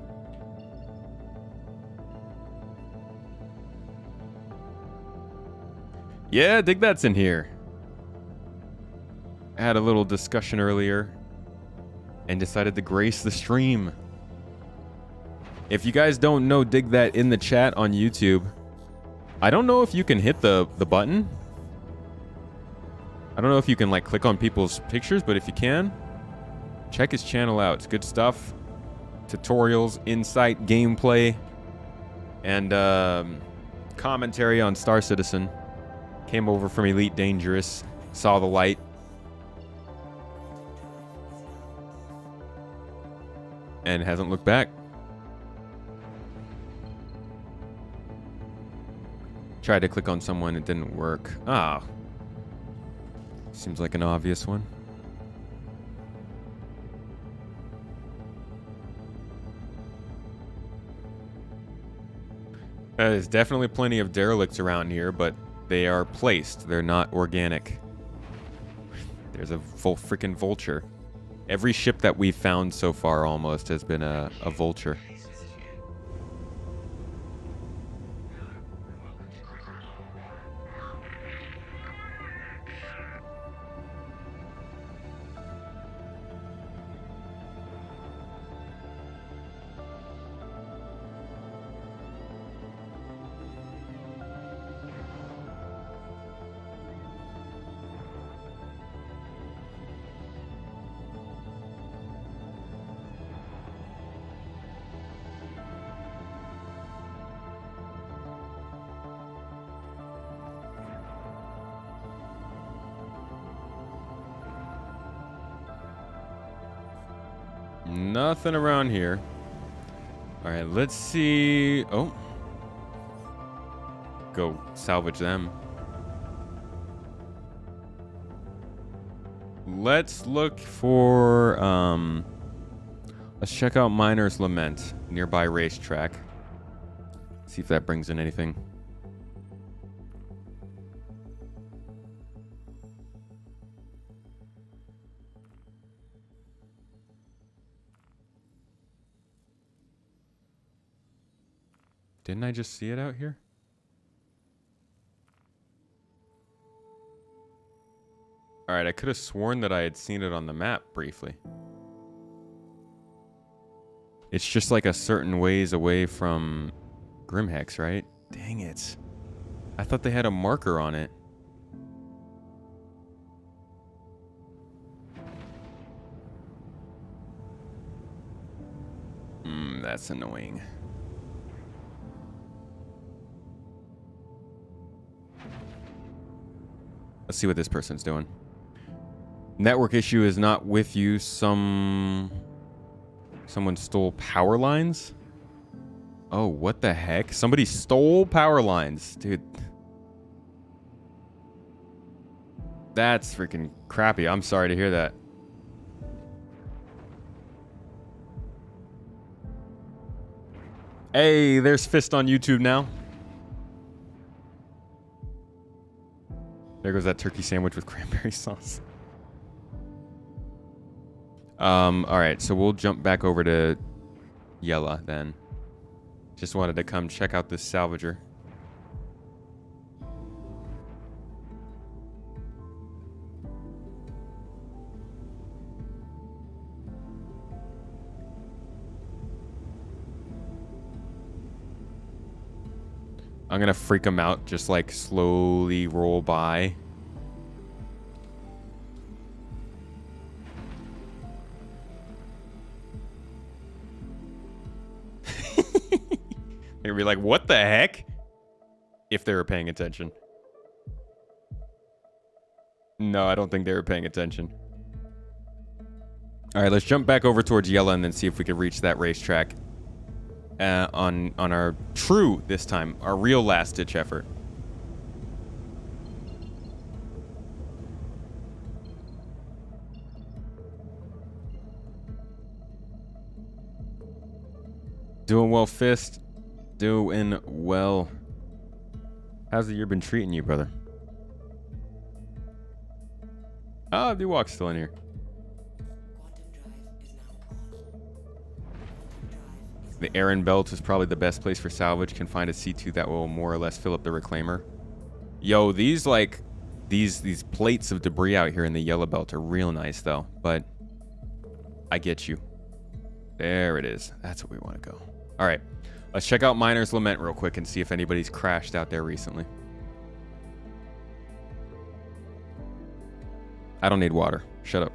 Yeah, dig that's in here. I had a little discussion earlier and decided to grace the stream. If you guys don't know, dig that in the chat on YouTube. I don't know if you can hit the button. I don't know if you can like click on people's pictures, but if you can, check his channel out. It's good stuff. Tutorials, insight, gameplay, and commentary on Star Citizen. Came over from Elite Dangerous, saw the light. And hasn't looked back. Tried to click on someone, it didn't work. Ah. Seems like an obvious one. There's definitely plenty of derelicts around here, but they are placed. They're not organic. There's a full freaking vulture. Every ship that we've found so far almost has been a vulture. Nothing around here. All right, let's see. Oh. Go salvage them. Let's look for, let's check out Miner's Lament, nearby racetrack. See if that brings in anything. Didn't I just see it out here? Alright, I could have sworn that I had seen it on the map briefly. It's just like a certain ways away from Grimhex, right? Dang it. I thought they had a marker on it. That's annoying. Let's see what this person's doing. Network issue is not with you. Someone stole power lines? Oh, what the heck? Somebody stole power lines, dude. That's freaking crappy. I'm sorry to hear that. Hey, there's Fist on YouTube now. There goes that turkey sandwich with cranberry sauce. Alright, so we'll jump back over to Yella then. Just wanted to come check out this salvager. I'm gonna freak him out, just like slowly roll by. They'd be like, what the heck? If they were paying attention. No, I don't think they were paying attention. Alright, let's jump back over towards Yella and then see if we can reach that racetrack. On our true, this time, our real last-ditch effort. Doing well, Fist. Doing well. How's the year been treating you, brother? Ah, the walk's still in here. The Aaron belt is probably the best place for salvage. Can find a C2 that will more or less fill up the reclaimer. Yo, these like these plates of debris out here in the yellow belt are real nice though. But I get you. There it is. That's where we want to go. All right, let's check out Miner's Lament real quick and see if anybody's crashed out there recently. I don't need water. Shut up.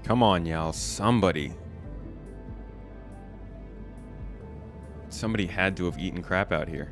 Come on, y'all. Somebody had to have eaten crap out here.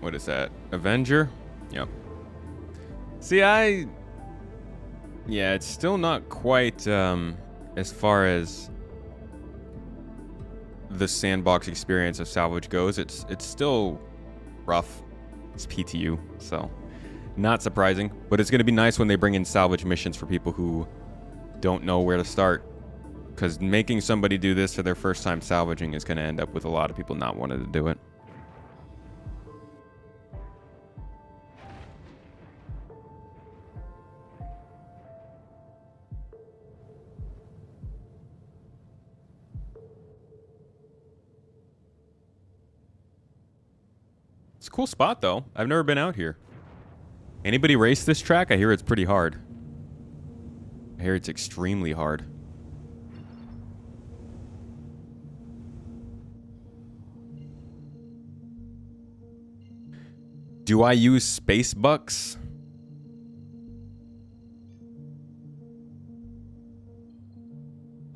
What is that? Avenger? Yep. See, yeah, it's still not quite as far as the sandbox experience of Salvage goes. It's still rough. It's PTU, so not surprising. But it's going to be nice when they bring in salvage missions for people who don't know where to start. Because making somebody do this for their first time salvaging is going to end up with a lot of people not wanting to do it. It's a cool spot, though. I've never been out here. Anybody race this track? I hear it's pretty hard. I hear it's extremely hard. Do I use space bucks?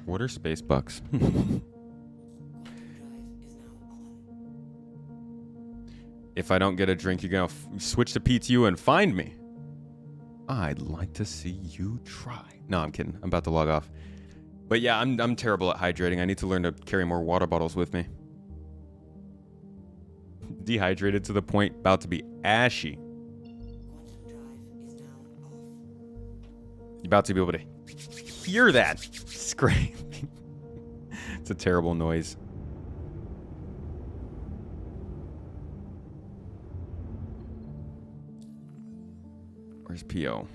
What are space bucks? If I don't get a drink, you're gonna switch to PTU and find me. I'd like to see you try. No, I'm kidding. I'm about to log off. But yeah, I'm terrible at hydrating. I need to learn to carry more water bottles with me. Dehydrated to the point about to be ashy. You're about to be able to hear that scraping. It's a terrible noise. Where's PO?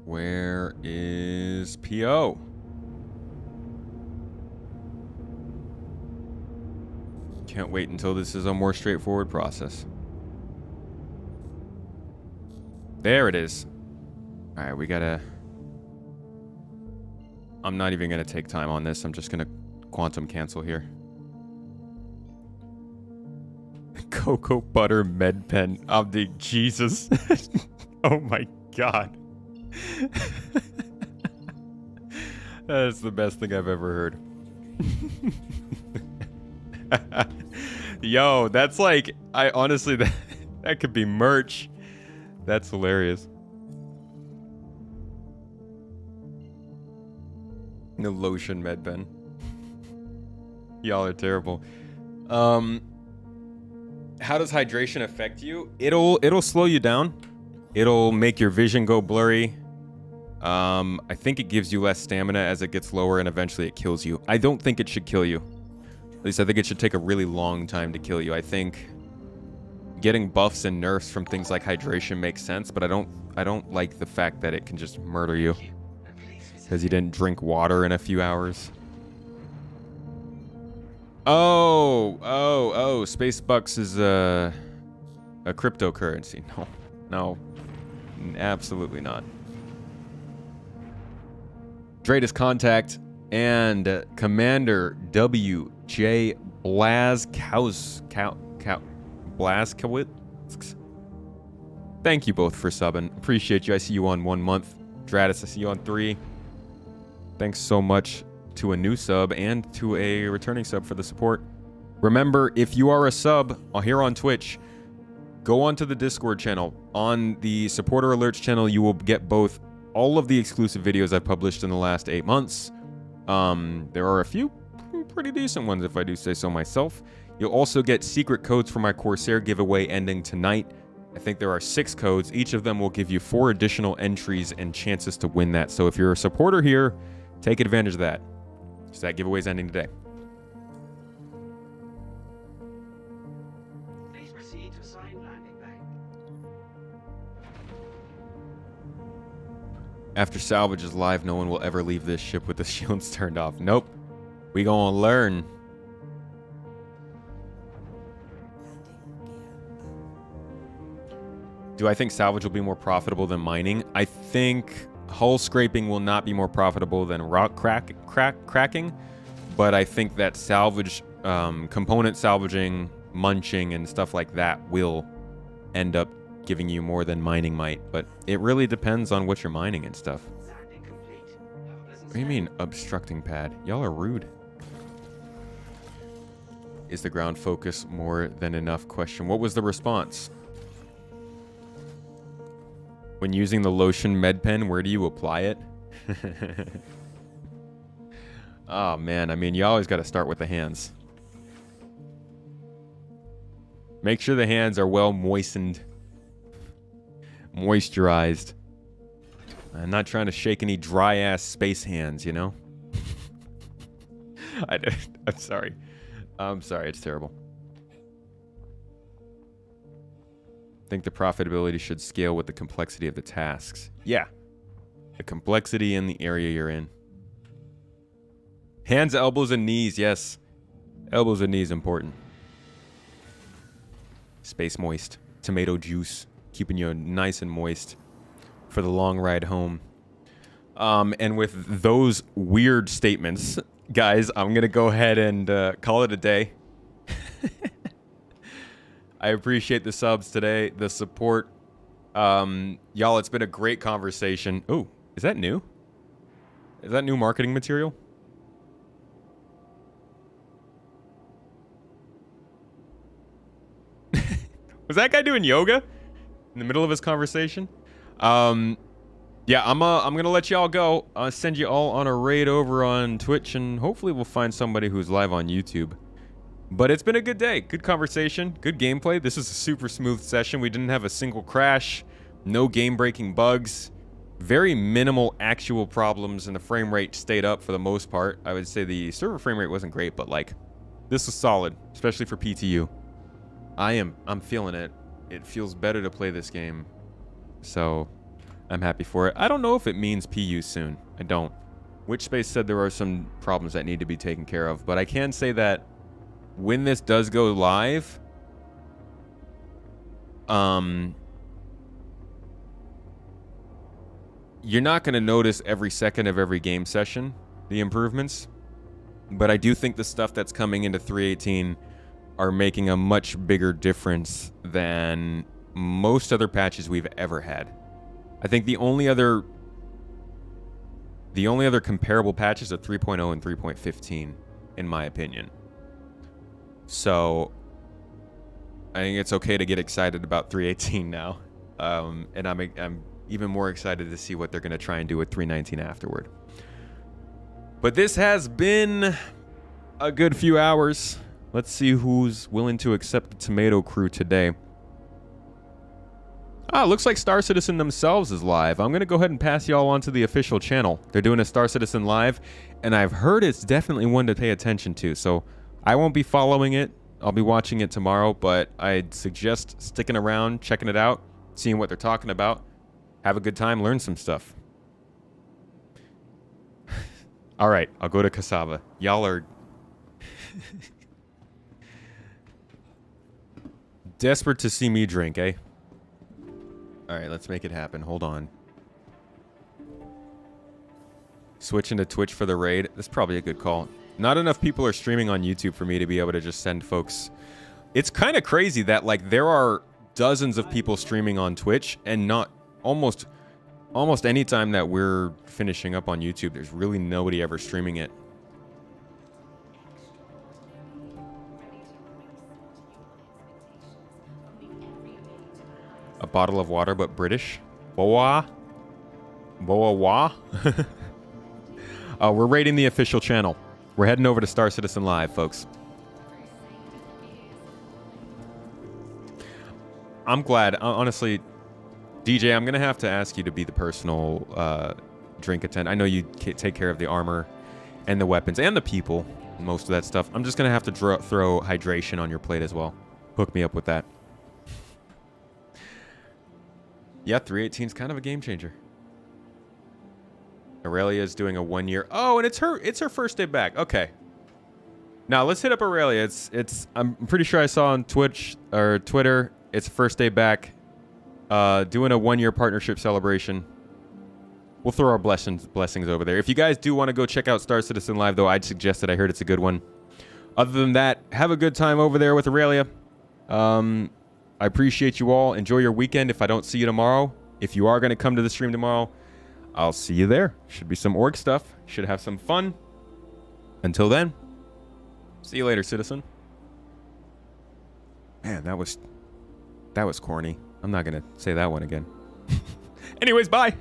Where is PO? Can't wait until this is a more straightforward process. There it is. All right, we gotta... I'm not even gonna take time on this. I'm just gonna quantum cancel here. Cocoa butter med pen. I'm the Jesus. Oh my God. That's the best thing I've ever heard. Yo, that's like, I honestly, that could be merch. That's hilarious. The lotion med pen. Y'all are terrible. How does hydration affect you? It'll slow you down. It'll make your vision go blurry. I think it gives you less stamina as it gets lower, and eventually it kills you. I don't think it should kill you. At least I think it should take a really long time to kill you. I think getting buffs and nerfs from things like hydration makes sense, but I don't like the fact that it can just murder you because you didn't drink water in a few hours. Oh, Space Bucks is a cryptocurrency. No, absolutely not. Dreatus Contact and Commander W.J. Blazkowicz. Thank you both for subbing. Appreciate you. I see you on 1 month. Dreatus, I see you on 3. Thanks so much to a new sub and to a returning sub for the support. Remember, if you are a sub here on Twitch, go onto the Discord channel. On the supporter alerts channel, you will get both all of the exclusive videos I've published in the last 8 months. There are a few pretty decent ones, if I do say so myself. You'll also get secret codes for my Corsair giveaway ending tonight. I think there are 6 codes. Each of them will give you 4 additional entries and chances to win that. So if you're a supporter here, take advantage of that. So that giveaway's ending today. Please proceed to assigned landing bay. After Salvage is live, no one will ever leave this ship with the shields turned off. Nope. We gonna learn. Do I think salvage will be more profitable than mining? I think hull scraping will not be more profitable than rock cracking, but I think that salvage, component salvaging, munching, and stuff like that will end up giving you more than mining might. But it really depends on what you're mining and stuff. What do you mean, obstructing pad? Y'all are rude. Is the ground focus more than enough? Question. What was the response? When using the lotion med pen, where do you apply it? Oh man, I mean, you always got to start with the hands. Make sure the hands are well moistened, moisturized. I'm not trying to shake any dry ass space hands, you know? I'm sorry. I'm sorry, it's terrible. I think the profitability should scale with the complexity of the tasks. Yeah. The complexity in the area you're in. Hands, elbows, and knees, yes. Elbows and knees important. Space moist. Tomato juice. Keeping you nice and moist for the long ride home. And with those weird statements, guys, I'm going to go ahead and call it a day. I appreciate the subs today, the support. Y'all, it's been a great conversation. Ooh, Is that new? Is that new marketing material? Was that guy doing yoga in the middle of his conversation? Yeah, I'm gonna let y'all go. I'll send you all on a raid over on Twitch, and hopefully we'll find somebody who's live on YouTube. But it's been a good day. Good conversation. Good gameplay. This is a super smooth session. We didn't have a single crash. No game-breaking bugs. Very minimal actual problems, and the frame rate stayed up for the most part. I would say the server frame rate wasn't great, but like, this was solid, especially for PTU. I'm feeling it. It feels better to play this game. So, I'm happy for it. I don't know if it means PU soon. I don't. Witchspace said there are some problems that need to be taken care of, but I can say that when this does go live, you're not going to notice every second of every game session the improvements, but I do think the stuff that's coming into 3.18 are making a much bigger difference than most other patches we've ever had. I think the only other comparable patches are 3.0 and 3.15, in my opinion. So I think it's okay to get excited about 3.18 now, and I'm even more excited to see what they're going to try and do with 3.19 afterward. But this has been a good few hours. Let's see who's willing to accept the tomato crew today. Looks like Star Citizen themselves is live. I'm going to go ahead and pass y'all onto the official channel. They're doing a Star Citizen live, and I've heard it's definitely one to pay attention to. So I won't be following it. I'll be watching it tomorrow, but I'd suggest sticking around, checking it out, seeing what they're talking about. Have a good time, learn some stuff. All right, I'll go to Cassava. Y'all are desperate to see me drink, eh? All right, let's make it happen. Hold on. Switching to Twitch for the raid. That's probably a good call. Not enough people are streaming on YouTube for me to be able to just send folks. It's kind of crazy that like there are dozens of people streaming on Twitch, and not almost any time that we're finishing up on YouTube, there's really nobody ever streaming it. A bottle of water, but British. Boa. Boa. We're raiding the official channel. We're heading over to Star Citizen Live, folks. I'm glad. Honestly, DJ, I'm going to have to ask you to be the personal drink attendant. I know you take care of the armor and the weapons and the people, most of that stuff. I'm just going to have to throw hydration on your plate as well. Hook me up with that. Yeah, 3.18 is kind of a game changer. Aurelia is doing a 1 year. Oh, and it's her first day back. Okay. Now let's hit up Aurelia. I'm pretty sure I saw on Twitch or Twitter. It's first day back. Doing a 1 year partnership celebration. We'll throw our blessings over there. If you guys do want to go check out Star Citizen Live, though, I'd suggest it. I heard it's a good one. Other than that, have a good time over there with Aurelia. I appreciate you all. Enjoy your weekend. If I don't see you tomorrow, if you are going to come to the stream tomorrow, I'll see you there. Should be some org stuff. Should have some fun. Until then, see you later, citizen. Man, that was corny. I'm not going to say that one again. Anyways, bye.